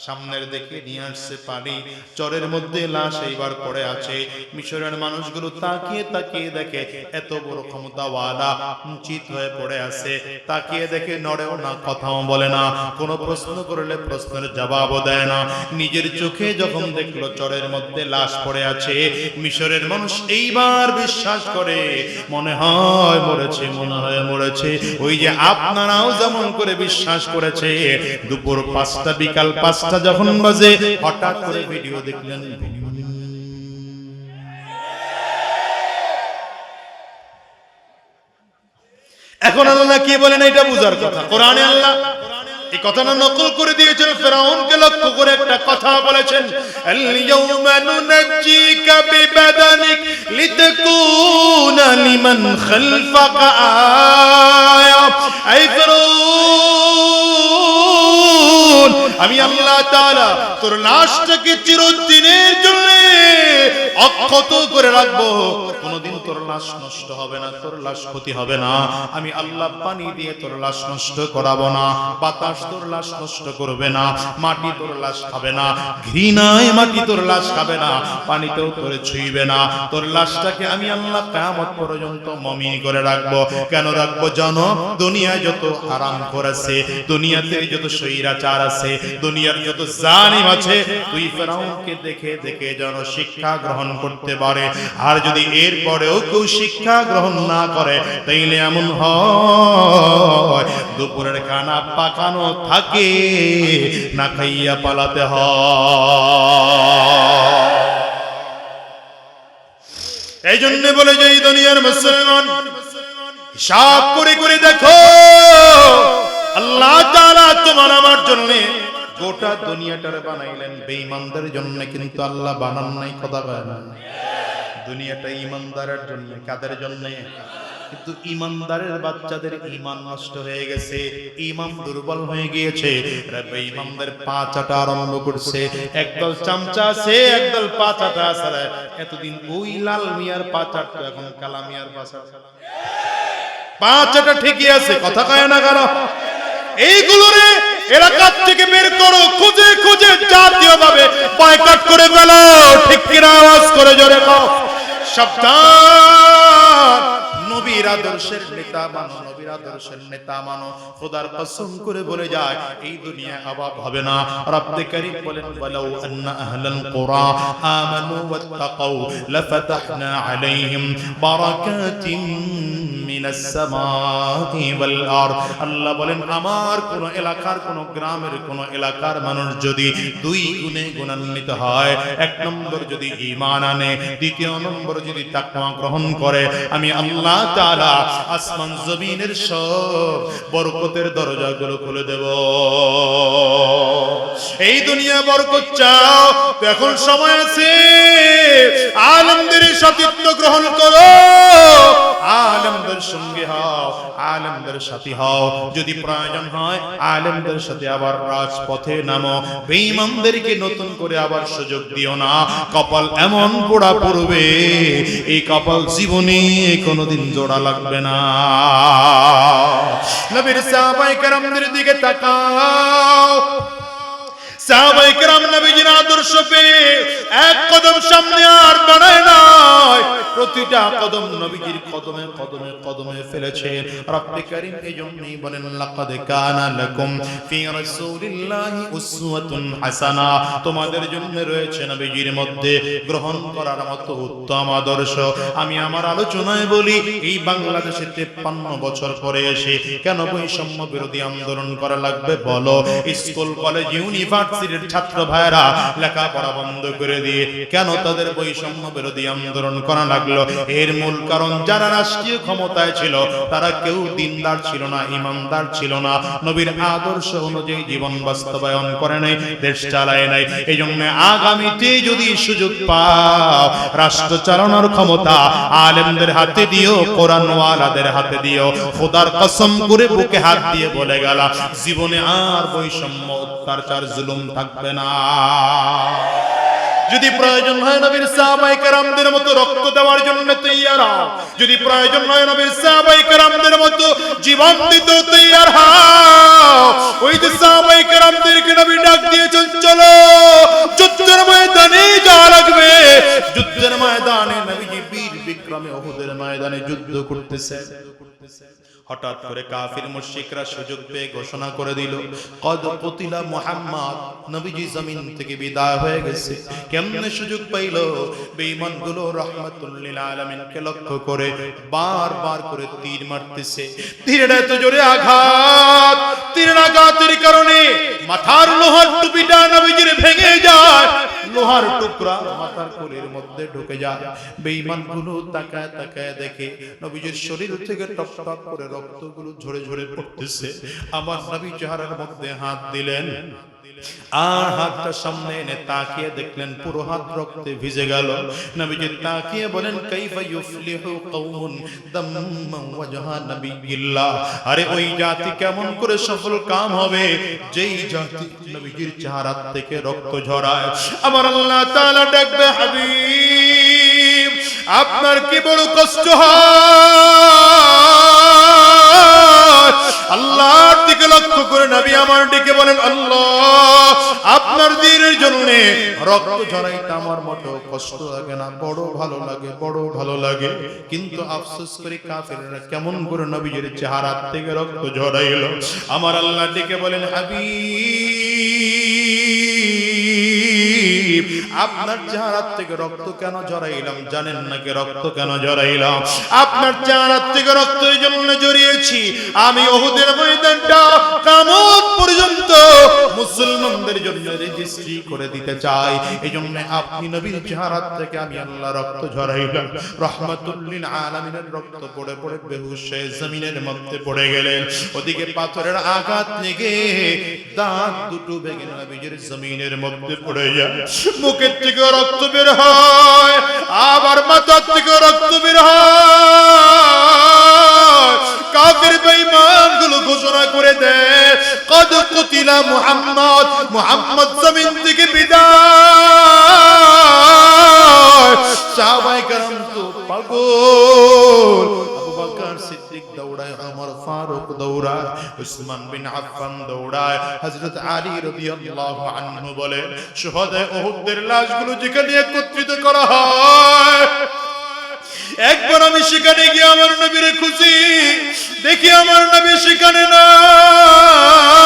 সামনের দিকে নিয়ে আসছে পানি, চরের মধ্যে লাশ এইবার পড়ে আছে। মিশরের মানুষগুলো তাকিয়ে তাকিয়ে দেখে এত বড় ক্ষমতাওয়ালা চিত হয়ে পড়ে আছে, তাকিয়ে দেখে নড়েও না, কথাও বলে না, কোনো প্রশ্ন করলে প্রশ্নের জবাবও দেয় না। নিজের চোখে যখন দেখলো চরের মধ্যে লাশ পড়ে আছে, মিশরের মানুষ এইবার বিশ্বাস করে মনে হয় মরেছে, মনে হয় মরেছে। ওই যে আপনারাও যেমন করে বিশ্বাস করেছে, দুপুর 5টা বিকাল 5টা যখন বাজে হঠাৎ করে ভিডিও দেখলেন। এখন আল্লাহ কি বলেন এটা বুঝার কথা। কোরআনে আল্লাহ এই কথাটা নকল করে দিয়েছেন, ফেরাউনকে লক্ষ্য করে একটা কথা বলেছেন, আল ইয়াউমা নুনাজ্জিকা বিবাদানিক লিতাকুনা লিমান খালফাকা আয়া। আই ফেরাউন, আমি আল্লাহ তাআলা তোর লাশটাকে চিরদিনের জন্য অক্ষত করে রাখবো, কোনদিন তোর লাশ নষ্ট হবে না, তোর লাশ ক্ষতি হবে না। আমি আল্লাহ পানি দিয়ে তোর লাশ নষ্ট করাবো না, বাতাস তোর লাশ নষ্ট করবে না, মাটি তোর লাশ খাবে না, ঘৃণায় মাটি তোর লাশ খাবে না, পানিতেও তোর ছুঁইবে না। তোর লাশটাকে আমি আল্লাহ কিয়ামত পর্যন্ত মমিন করে রাখবো। কেন রাখবো জানো? দুনিয়ায় যত হারাম করেছে, দুনিয়াতে যত শৈরাচার আছে, দুনিয়ার যত জালিম আছে, তুই ফেরাউনকে দেখে দেখে যেন শিক্ষা গ্রহণ করতে পারে। আর যদি এর পরেও কেউ শিক্ষা গ্রহণ না করে, তাইলে এমন হয় দুপুরের খানা পাকানো থাকে, না খাইয়া পালাতে হয়। এই জন্য বলে যে এই দুনিয়ার মুসলমান হিসাব করে করে দেখো, আল্লাহ তাআলা তোমার আমার জন্য গোটা দুনিয়াটার বানাইলেন বেঈমানদের জন্য, কিন্তু আল্লাহ বানান নাই। কথা বলেন না, দুনিয়াটা ঈমানদারের জন্য। কাদের জন্য? কিন্তু ঈমানদারের বাচ্চাদের ঈমান নষ্ট হয়ে গেছে, ঈমান দুর্বল হয়ে গিয়েছে। বেঈমানদের পা চাটা আরম্ভ করছে। একদল চামচা আছে, একদল পা চাটা আছে। এতদিন ওই লাল মিয়ার পা চাটা, এখন কালা মিয়ার পা চাটা। পা চাটা ঠিকই আছে, কথা কয় না কেন? এইগুলোরে এলাকা থেকে বের করো, খুঁজে খুঁজে জাতীয়ভাবে বয়কট করে ফেলো। ঠিক কিনা? আওয়াজ করে জোরে কও। সাবধান, নবীর আদর্শের নেতা মানো, নবীর আদর্শের নেতা মানো। খোদার কসম করে বলে যায় এই দুনিয়ায় অভাব হবে না। রব্বে কারীম বলেন, ওয়ালাউ আন্না আহলাল কুরা আমানু ওয়াত্তাকাউ লাফাতাহনা আলাইহিম বারাকাতিন মিনাস সামাই ওয়াল আরদ। আল্লাহ বলেন, আমার কোন এলাকার, কোন গ্রামের, কোন এলাকার মানুষ যদি দুই গুণে গুণান্বিত হয়, এক নম্বর যদি ঈমান আনে, দ্বিতীয় নম্বর যদি তাকওয়া গ্রহণ করে, আমি আল্লাহ তাআলা আসমান জমিনের সব বরকতের দরজাগুলো খুলে দেব। এই দুনিয়া বরকত চাও তো এখন সময় আছে, আলেমদের সাথিত্ব গ্রহণ করো, আলেমদের সঙ্গে হও, আলেমদের সাথী হও। যদি প্রয়োজন হয় আলেমদের সাথে আবার রাজপথে নামো। বেঈমানদেরকে নতুন করে আবার সুযোগ দিও না। কপাল এমন পোড়া পড়বে, এই কপাল জীবনে কোনোদিন জোড়া লাগবে না। নবীর সাহাবায়ে কেরামদের দিকে তাকাও। সাহাবায়ে কেরাম নবীজির আদর্শ পেয়ে এক কদম সামনে আর বাড়ায় নাই, প্রতিটা কদম নবীজির কদমে কদমে কদমে ফেলেছে। রব্বে কারীম এইজন্যই বলেন, লাকাদ কানা লাকুম ফি রাসূলিল্লাহি উসওয়াতুন হাসানা। তোমাদের জন্য রয়েছে নবীজির মধ্যে গ্রহণ করার মতো উত্তম আদর্শ। আমি আমার আলোচনায় বলি, এই বাংলাদেশে 53 বছর পরে এসে কেন বৈষম্য বিরোধী আন্দোলন করা লাগবে বলো? স্কুল কলেজ ইউনিভার্সিটির ছাত্র ভাইরা লেখাপড়া বন্ধ করে দিয়ে কেন তাদের বৈষম্য বিরোধী আন্দোলন করা লাগলো? এর মূল কারণ, যারা রাষ্ট্রীয় ক্ষমতায় ছিল তারা কেউ দিনদার ছিল না, ঈমানদার ছিল না, নবীর আদর্শ অনুযায়ী জীবন বাস্তবায়ন করে নাই, দেশ চালায় নাই। এইজন্য আগামীতে যদি সুযোগ পাও, রাষ্ট্র চালানোর ক্ষমতা আলেমদের হাতে দিও, কোরআনওয়ালাদের হাতে দিও। খোদার কসম করে বুকে হাত দিয়ে বলে গেল, জীবনে আর বৈষম্য, অত্যাচার, জুলুম থাকবে না। যদি প্রয়োজন হয় নবীর সাহাবায়ে কেরামদের মতো রক্ত দেওয়ার জন্য তৈয়ার হও, যদি প্রয়োজন হয় নবীর সাহাবায়ে কেরামদের মতো জীবন দিতে তৈয়ার হও। ওই যে সাহাবায়ে কেরামদেরকে নবী ডাক দিয়েছেন, চলো যুদ্ধের ময়দানে যাওয়া লাগবে। যুদ্ধের ময়দানে নবীজি বীর বিক্রমে উহুদের ময়দানে যুদ্ধ করতেছে। হঠাৎ করে কাফির মুশরিকরা সুযোগ পেয়ে ঘোষণা করে দিল, কদ কুতিলা মুহাম্মদ, নবীজি জমিন থেকে বিদায় হয়ে গেছে। কেমনে সুযোগ পাইল? বেঈমানগুলো রাহমাতুল লিল আলামিনকে লক্ষ্য করে বারবার করে তীর মারতেছে। তীরের এত জোরে আঘাত, তীরের আঘাতের কারণে মাথার লোহার টুপিটা নবীজির ভেঙে যায়, লোহার টুকরা মাথার কোলের মধ্যে ঢুকে যায়। বেঈমানগুলো তাকায় তাকায় দেখে নবীজির শরীর থেকে টপ টপ করে রক্তগুলো ঝরে ঝরে পড়তেছে। আমার নবী চেহারার মধ্যে হাত দিলেন, আর হাতটা সামনে এনে তাকিয়ে দেখলেন পুরো হাত রক্তে ভিজে গেল। নবীজি তাকিয়ে বলেন, কাইফা ইউফলিহু কওমুন দাম্মা ওয়াজহা নবিয়্যিল্লাহ, আরে ওই জাতি কেমন করে সফল কাম হবে যেই জাতি নবীজির চেহারা থেকে রক্ত ঝরায়। আমার আল্লাহ তাআলা ডাকবে, হাবিব আপনার কি বড় কষ্ট হয়? আল্লাহর দিকে লক্ষ্য করে নবী আমার দিকে বলেন, আল্লাহ আপনার দ্বীনের জন্য রক্ত ঝরাইতে আমার মতো কষ্ট লাগে না, বড় ভালো লাগে, বড় ভালো লাগে। কিন্তু আফসোস করে কাফিররা কেমন করে নবীজির চেহারা থেকে রক্ত ঝরাইলো। আমার আল্লাহ দিকে বলেন, হাবিব আপনার চেহারা থেকে রক্ত কেন ঝরাইলাম জানেন নাকি? রক্ত কেন ঝরাইলাম? আপনার চেহারা থেকে রক্ত এই জন্য ঝরিয়েছি, আমি উহুদের ময়দানটা কিয়ামত পর্যন্ত মুসলমানদের জন্য রেজিস্ট্রি করে দিতে চাই। এজন্য আপনি নবীর চেহারা থেকে আমি আল্লাহ রক্ত ঝরাইলাম। রাহমাতুল লিল আলামিনের রক্ত পড়ে পড়ে বেহুশ হয়ে জমিনের মধ্যে পড়ে গেলেন। ওদিকে পাথরের আঘাত লেগে দাঁত দুটো ভেঙে নবীজির জমিনের মধ্যে পড়ে যায়। মুখের থেকে রক্ত বের হয়, আবার মাথার থেকে রক্ত বের হয়। কাফির বেঈমানগুলো ঘোষণা করে দেয়, কদ কুতিলা মুহাম্মদ, মুহাম্মদ জমিন থেকে বিদায়। সাহাবায়ে কেরাম তো পাগল। আবু বকর সিদ্দিক দৌড়ায়, ওমর ফারুক দৌড়ায়, উসমান বিন আফফান দৌড়ায়, হযরত আলী রাদিয়াল্লাহু আনহু বলে, শুহাদায়ে উহুদের লাশগুলো যেখানে একত্রিত করা হয়, একবার আমি সেখানে গিয়ে আমার নবীর খুশি দেখি, আমার নবী সেখানে নাই।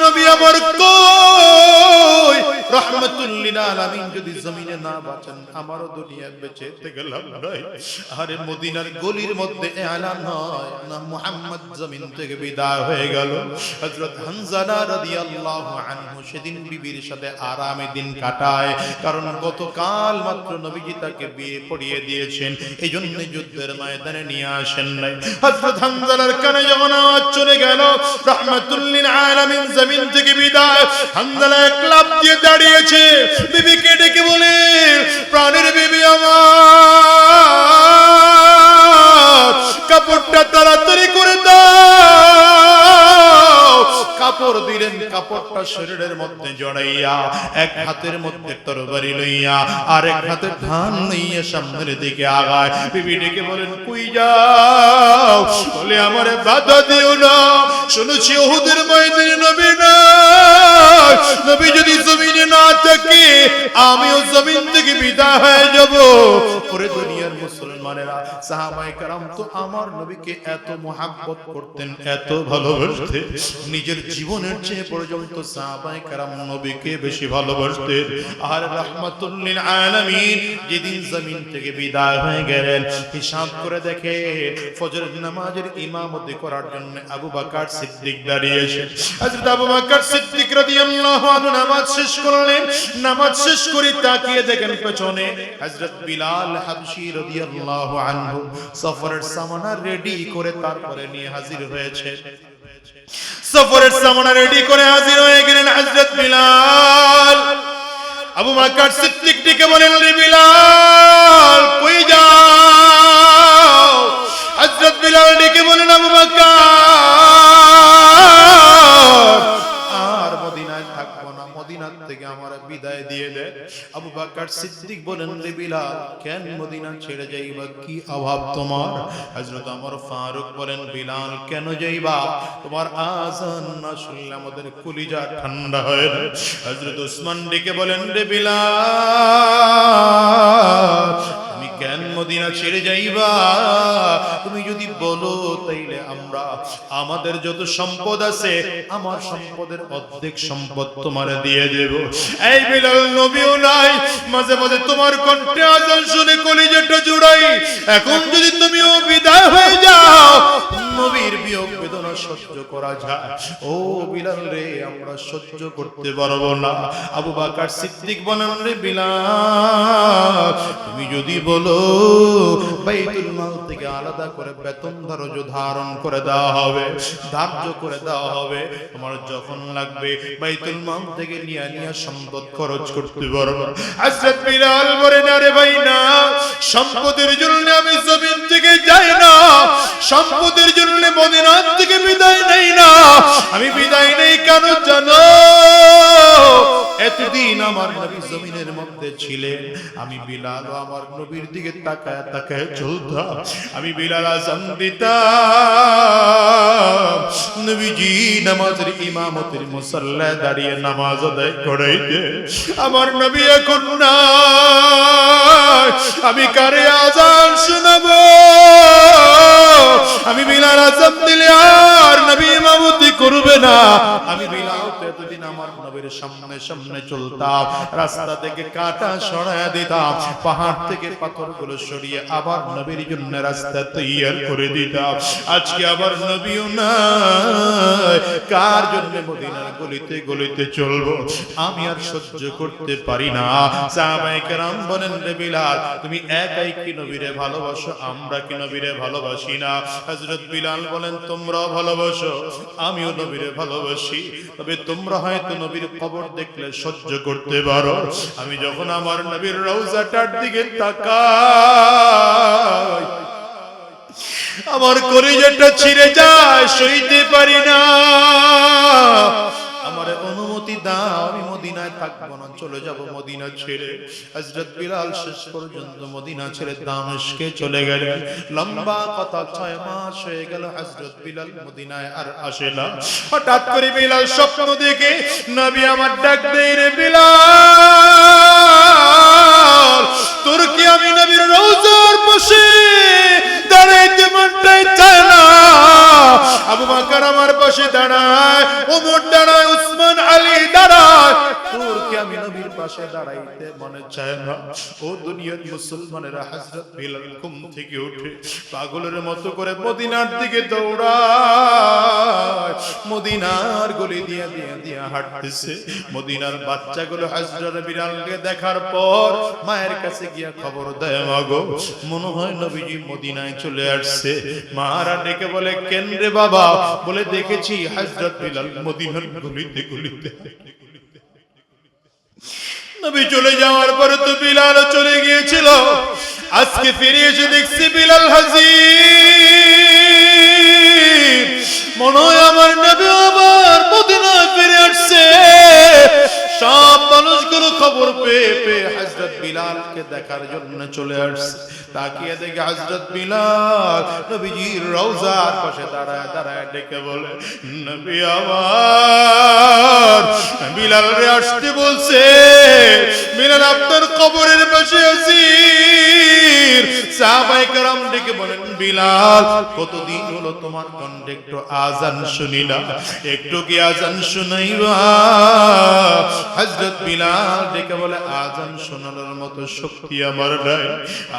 নবী আমার কই? রাহমাতুল লিল আলামিন যদি জমিনে না বাঁচান আমারও দুনিয়া বেঁচে থেকে লাভ নাই। আরে মদিনার গলির মধ্যে এলান হয় না মুহাম্মদ জমিন থেকে বিদায় হয়ে গেল। হযরত হানজালা রাদিয়াল্লাহু আনহু সেদিন বিবির সাথে আরামে দিন কাটায়, কারণ গতকাল মাত্র নবীজি তাকে বিয়ে পড়িয়ে দিয়েছেন, এইজন্য যুদ্ধের ময়দানে নিয়ে আসেন নাই। হযরত হানজালার কানে যখন আওয়াজ চলে গেল রাহমাতুল লিল আলামিন জমিন থেকে বিদায়, হানজালা এক লাফ দিয়ে দাঁড়িয়েছে, বিবিকে ডেকে বলে, প্রাণের বিবি আমার, কাপড়টা তাড়াতাড়ি করে দাও। কাপড় দিলেন, কাপড়টা শরীরের মধ্যে জড়াইয়া এক হাতের মধ্যে তরবারি লইয়া আর এক হাতে ধান লইয়া সামনের দিকে আগায়। বিবি ডেকে বলেন, কই যাও? বলে, আমারে বাধা দিও না, শুনেছি উহুদের ময়দানে নবী নাই, নবী যদি জমিনে না থাকে আমিও জমিন থেকে বিদায় হয়ে যাব। পরে দুনিয়ার মুসলমানেরা, সাহাবায়ে কেরাম তো আমার নবীকে এত মহব্বত করতেন, এত ভালোবাসতেন, নিজের জীবনের চেয়ে পর্যন্ত সাহাবায়ে কেরাম নবীকে বেশি ভালোবাসতেন। আর রাহমাতুল লিল আলামিন যেদিন জমিন থেকে বিদায় হয়ে গেলেন, হিসাব করে দেখে ফজরের নামাজের ইমামতি করার জন্য আবু বকর সিদ্দিক দাঁড়িয়েছেন। হযরত আবু বকর সিদ্দিক রাদিয়াল্লাহু আনহু নামাজ শেষ করলেন। নামাজ শেষ করে তাকিয়ে দেখেন পেছনে হযরত বিলাল হাবশী রাদিয়াল্লাহু আনহু সফরের সামানা রেডি করে তারপরে নিয়ে হাজির হয়েছে। সফরের সামানা রেডি করে হাজির হয়ে গেলেন হযরত বিলাল। আবু বকর সিদ্দিক ডেকে বলেন, রে বিলাল কই যাও? হযরত বিলাল ডেকে বলেন, আবু বকর আর মদিনায় থাকবো না, মদিনা থেকে আমার বিদায় দিয়ে দেয়। আবু বকর সিদ্দিক বলেন, রে বিলাল, কেন মদিনা ছেড়ে যাইবা, কি অভাব তোমার? হযরত ওমর ফারুক বলেন, বিলাল, কেন যাইবা? তোমার আযান না শুনলে আমাদের কলিজা ঠান্ডা হয় না। হযরত ওসমান ডেকে বলেন, রে বিলাল, তুমি কেন মদিনা ছেড়ে যাইবা? তুমি যদি বলো তাইলে আমরা আমাদের যত সম্পদ আছে, আমার সম্পদের অর্ধেক সম্পদ তোমারে দিয়ে দেব। এই বিলাল, নবীও নাই, মাঝে মাঝে তোমার কণ্ঠে আযান শুনে কলিজাটা জুড়াই। এখন যদি তুমিও বিদায় হয়ে যাও, নবীর বিয়োগ বেদনা সহ্য করা যায়? ও বিলাল রে, আমরা সহ্য করতে পারবো না। আবু বকর সিদ্দিক বলেন, রে বিলাল, তুমি যদি বলো বাইতুল মাল থেকে আলাদা করে বেতন ধারণ করে দেওয়া হবে, ধার্য করে দেওয়া হবে, তোমার যখন লাগবে বাইতুল মাল থেকে নিয়ে সম্পদ খরচ করতে পারবো। হযরত বিলাল বলেন, আরে ভাই না, সম্পদের জন্য আমি জমিন থেকে যাই না, সম্পদের জন্য মদিনা থেকে বিদায় নেই না। আমি বিদায় নেই কেন জানো? এতদিন আমার নবী জমিনের মধ্যে ছিলেন, আমি বিলাল আমার নবীর দিকে তাকায় তাকায় চলতাম। আমি বিলাল আযান দিতাম, নবীজি নামাজের ইমামতির মুসাল্লায় দাঁড়িয়ে নামাজ আদায় করাইতে। আমার নবী এখন নাই, আমি কারে আযান শোনাবো? আমি বিলাল আযান দিলে আর নবী ইমামতি করবে না। আমি বিলাল এতদিন আমার নবীর সামনে সামনে চলতাম, রাস্তা থেকে কাঁটা সরায় দিতাম, পাহাড় থেকে পাথরগুলো সরিয়ে আবার নবীর জন্য রাস্তা তৈয়ার করে দিতাম। আজকে আবার নবীও নাই, কার জন্য মদিনার গলিতে গলিতে চলবো? আমি আর সহ্য করতে পারি না। সাহাবায়ে কেরাম বলেন, রে বিলাল, তুমি একাই কি নবীরে ভালোবাসো, আমরা কি নবীরে ভালোবাসি না? হযরত বিলাল বলেন, তোমরাও ভালোবাসো, আমিও নবীরে ভালোবাসি, তবে তোমরা হয়তো নবীর কবর দেখলে সহ্য করতে পারো। আমি যখন আমার নবীর রওজাটার দিকে তাকাই, আমার কলিজাটা ছিঁড়ে যায়, সইতে পারি না। আমারে অনুমতি দাও, আমি মদিনায় থাকবো না, চলে যাব মদিনা ছেড়ে। হযরত বিলাল শেষ পর্যন্ত মদিনা ছেড়ে দামেস্কে চলে গেলেন। লম্বা কথা 6 মাস হয়ে গেল হযরত বিলাল মদিনায় আর আসে না। হঠাৎ করে বিলাল স্বপ্ন দেখে নবী আমার ডাক দেয়, রে বিলাল, তোর কি আমি নবীর রওজার পাশে দাঁড়াইতে মনটাই চায় না? আবু বকর আমার পাশে দাঁড়ায়, ওমর দাঁড়ায়, উসমান আলী দাঁড়ায়, তোর কি আমি নবীর পাশে দাঁড়াইতে মনে চায় না? ও দুনিয়ার মুসলমানেরা, হযরত বিলাল ঘুম থেকে উঠে পাগলের মতো করে মদিনার দিকে দৌড়ায়, মদিনার গলি দিয়ে দিয়ে দিয়ে হাঁটতেছে। মদিনার বাচ্চাগুলো হযরত বিলালকে দেখার পর মায়ের কাছে গিয়া খবর দেয়, মাগো, মনে হয় নবীজি মদিনায় চলে আসছে। মারা ডেকে বলে, কেন রে বাবা? বলে, দেখেছি হযরত বিলাল মদিনার গলিতে গলিতে। নবী চলে যাওয়ার পরে তো বিলাল চলে গিয়েছিল, আজকে ফিরে এসে দেখছি বিলাল হাজির। মনে হয় আমার নবী আবার মদিনায় ফিরে আসছে। সব মানুষগুলো খবর পেয়ে পেয়ে হযরত বিলালকে দেখার জন্য চলে আসছে। তাকিয়ে দেখে হযরত বিলাল নবীজির রওজার পাশে দাঁড়ায় দাঁড়ায় ডেকে বলে, নবী আমার, বিলাল রে আসতে বলছে, বিলাল আপনার কবরের পাশে আছি। সাহাবায়ে কেরাম ডেকে বলেন, বিলাল, কতদিন হলো তোমার কণ্ঠে একটু আযান শুনি না, একটু কি আযান শুনাইবা? হযরত বিলাল ডেকে বলে, আযান শোনানোর মতো শক্তি আমার নাই।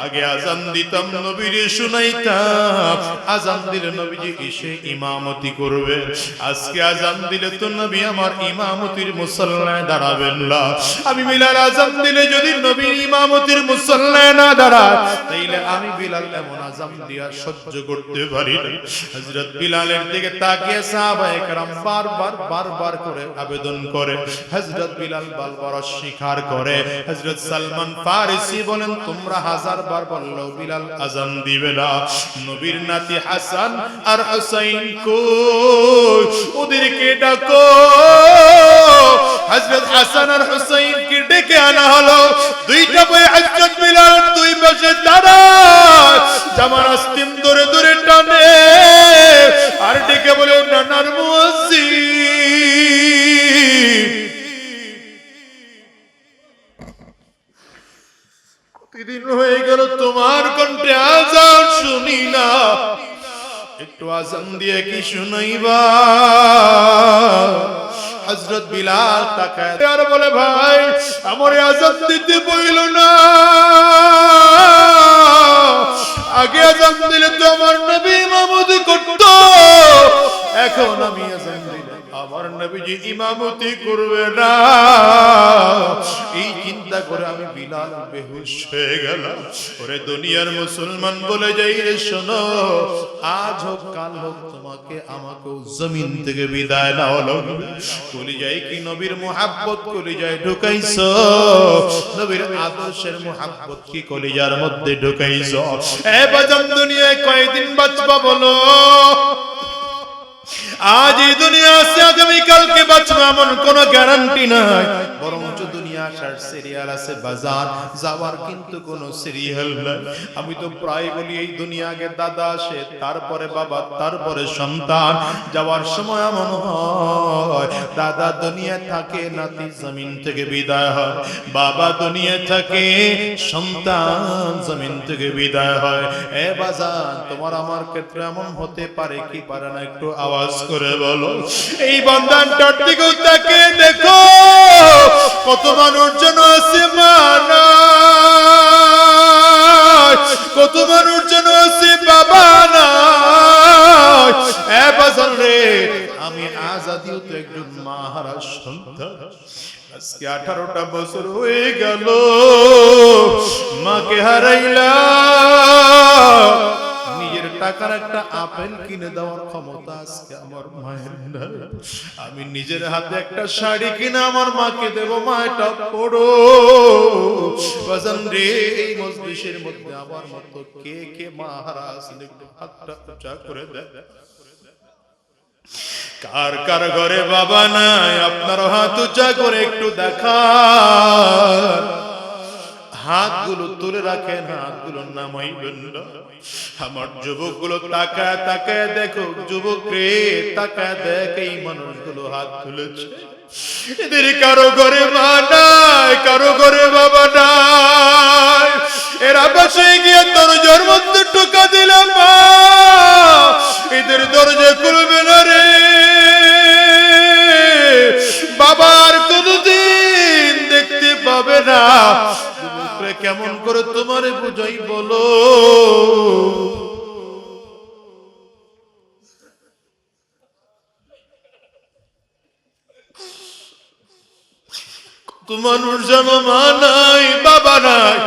আগে আযান দিতাম, নবীরে শুনাইতাম, আযান দিলে নবীজি এসে ইমামতি করবে। আজকে আযান দিলে তো নবী আমার ইমামতির মুসল্লায় দাঁড়াবেন না। আমি বিলাল আযান আযান দিলে যদি নবীর ইমামতির মুসল্লায় না দাঁড়ায় তাইলে আমি বিলাল এমন আযান দিয়া সহ্য করতে পারি না। হযরত বিলালের দিকে তাকিয়ে সাহাবায়ে কেরাম বারবার করে আবেদন করে। হযরত বিলাল বারবার অস্বীকার করে। হযরত সালমান ফারিসি বলেন তোমরা হাজারবার বললেও বিলাল আযান দিবে না। নবীর নাতি হাসান আর হুসাইন কই, ওদেরকে ডাকো। হযরত হাসান আর হুসাইনকে ডেকে আনা হলো। দুইটা ভাই হযরত বিলাল দুই পাশে দাঁড়ায়, জামার আস্তিম ধরে ধরে টানে আর ডেকে বলে নানার মুয়াজ্জিন, কতদিন হয়ে গেল তোমার কণ্ঠে আযান শুনি না, একটু আযান দিয়ে কি শুনাইবা? হযরত বিলাল তাকায় আর বলে ভাই আমার আযান দিতে বইল না, আগে আযান দিলে তো আমার নবী ইমামতি করত, এখন আমি আযান দিলে আমার নবীজি ইমামতি করবে না। এই চিন্তা করে আমি বিলাল বেহুশ হয়ে গেলাম। ওরে দুনিয়ার মুসলমান বলে যাই রে শোনো, আজ হোক কাল হোক তোমাকে আমাকে জমিন থেকে বিদায় না হলো। কলিজায় কি নবীর মুহাব্বত কলিজায় ঢুকাইছো, নবীর আদর্শের মুহাব্বত কি কলিজার মধ্যে ঢুকাইছো? এ বাজান দুনিয়ায় কয়দিন বাঁচবা বলো? আজ এই দুনিয়া আছে, আগামী কালকে বাঁচবো এমন কোনো গ্যারান্টি নাই, বরঞ্চ দুনিয়া আসার সিরিয়াল আছে, বাজার যাওয়ার কিন্তু কোনো সিরিয়াল নাই। আমি তো প্রায় বলি এই দুনিয়া আগে দাদা আসে, তারপরে বাবা, তারপরে সন্তান। যাওয়ার সময় এমন হয় দাদা দুনিয়া থাকে, নাতি জমিন থেকে বিদায় হয়, বাবা দুনিয়া থাকে, সন্তান জমিন থেকে বিদায় হয়। এ বাজার তোমার আমার ক্ষেত্রে এমন হতে পারে কি পারে না, একটু আওয়াজ করে বলো। এই বন্ধনটার দিকেও তাকে দেখো, কত মানুষ যেন আছে মানা, কত মানুষ যেন আছে বাবা না। এ বাজার রে, আমি আজাদিও তো একজন মাহারা সন্তান। আজকে 18টা বছর হয়ে গেল মাকে হারাইলাম। নিজের টাকার একটা আপেল কিনে দেওয়ার ক্ষমতা আজকে আমার মায়ের নাই। আমি নিজের হাতে একটা শাড়ি কিনে আমার মাকে দেব, মা এটা পড়ো। বাজান রে, এই মজলিসের মধ্যে আমার মতো কে কে মা হারা আছেন একটু হাতটা উঁচা করে দেয়। কার কার ঘরে বাবা নাই আপনার হাত উঁচা করে একটু দেখান। হাতগুলো তুলে রাখেন, হাতগুলো নামাইবেন না। আমার যুবকগুলো তাকায় তাকায় দেখো, যুবক রে তাকায় দেখ, এই মানুষগুলো হাত তুলেছে। এদের কারো ঘরে মা নাই, কারো ঘরে বাবা নাই। এরা বাসায় গিয়ে দরজার মধ্যে টোকা দিলাম, মা এদের দরজা খুলবে না রে। বাবার কোনদিন দেখতে পাবে না। কেমন করে তোমারে বুঝাই বলো? কত মানুষ যেন মা নাই, বাবা নাই।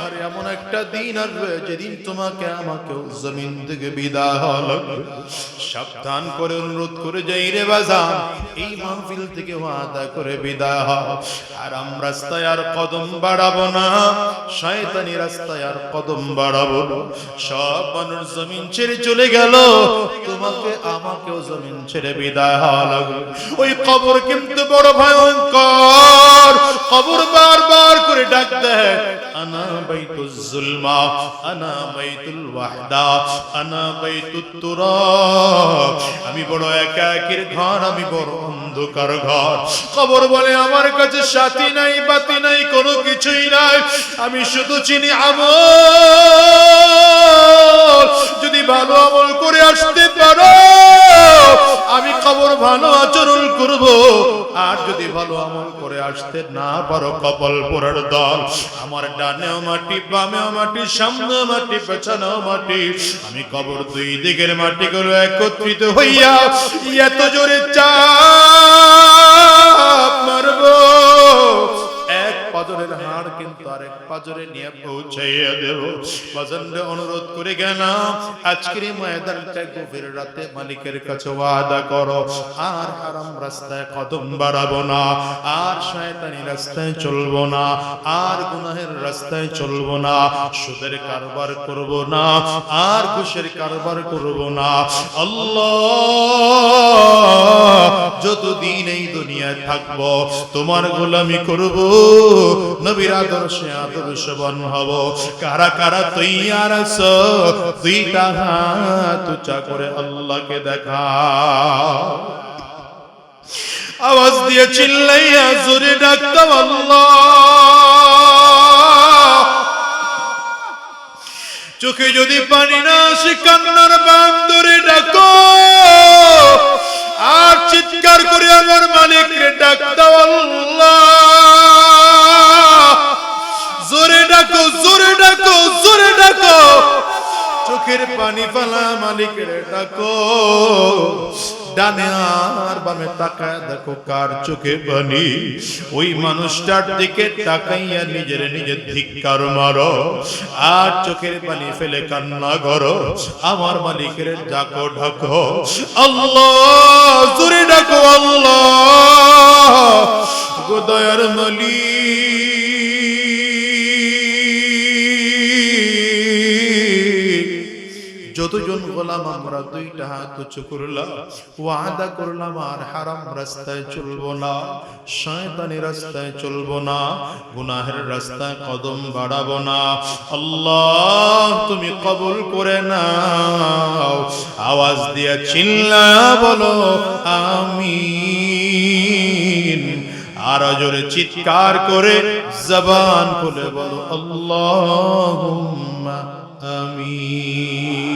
আর এমন একটা দিন আসবে যেদিন তোমাকে আমাকে জমিন থেকে বিদায় হওয়া লাগবে। সাবধান করে অনুরোধ করে যাই রে বাজান, এই মাহফিল থেকে ওয়াদা করে বিদায় হও। আরাম রাস্তায় আর কদম বাড়াবো না, শয়তানি রাস্তায় আর কদম বাড়াবো না। সব মানুষ জমিন ছেড়ে চলে গেল, তোমাকে আমাকেও জমিন ছেড়ে বিদায় হওয়া লাগবে। ওই কবর কিন্তু বড় ভয়ঙ্কর। কবর বারবার করে ডাক দেয়, আনা বাইতুল যুলমা, আনা বাইতুল ওয়াহদা, আনা বাইতুত তুরাব। আমি বড় একাকীর ঘর, আমি বড় অন্ধকার ঘর। কবর বলে আমার কাছে সাথী নাই, বাতি নাই, কোনো কিছুই নাই। আমি শুধু চিনি আমল। যদি ভালো আমল করে আসতে পারো, আমি কবর ভালো আচরণ করব। আর যদি ভালো আমল করে আসতে না পারো, কপাল পোড়ার দল। আমার ডানেও মাটি, বামেও মাটি, সামনেও মাটি, পেছনেও মাটি। আমি কবর দুই দিকের মাটিগুলো একত্রিত হইয়া এত জোরে চাপ মারবো, এক পাজরের হাড় কিন্তু আরেক পাজরে নিয়ে পৌঁছাইয়া দেব। বাজানরে অনুরোধ করে গেলাম, আজকের এই ময়দানটা গভীর রাতে মালিকের কাছে ওয়াদা করো, আর হারাম রাস্তায় কদম বাড়াবো না, আর শয়তানি রাস্তায় চলবো না, আর গুনাহের রাস্তায় চলবো না, সুদের কারবার করব না, আর ঘুষের কারবার করব না। আল্লাহ, যতদিন এই দুনিয়ায় থাকবো তোমার গোলামি করব, নবীর আদর্শে আদর্শবান হব। কারা কারা তৈয়ার আছো? দুইটা হাত উঁচা করে আল্লাহকে দেখা, আওয়াজ দিয়ে চিল্লাইয়া জোরে ডাকতাম আল্লাহ। চোখে যদি পানি না আসে কান্নার বাঁধ ধরে ডাকো, আর চিৎকার করে আমার মালিককে ডাকতাম আল্লাহ। জোরে ডাকো, জোরে ডাকো, জোরে ডাকো, চোখের পানি ফালা মালিকের ডাকো। ডানে আর বামে তাকায় দেখো কার চোখে পানি, ওই মানুষটার দিকে তাকাইয়া নিজের নিজের ধিক্কার মারো, আর চোখের পানি ফেলে কান্না করো। আমার মালিকের ডাকো ডাকো আল্লাহ, জোরে ডাকো আল্লাহ। গো দয়ার মালিক, যতজন গোলাম আমরা দুইটা হাত উঁচু করলাম, ওয়াদা করলাম আর হারাম রাস্তায় চলবো না, শয়তানি রাস্তায় চলবো না, গুনাহের রাস্তায় কদম বাড়াবো না। আল্লাহ, তুমি কবুল করে নাও। আওয়াজ দিয়ে চিল্লা বলো আমিন। আর জোরে চিৎকার করে জবান খুলে বলো আল্লাহুম্মা আমিন।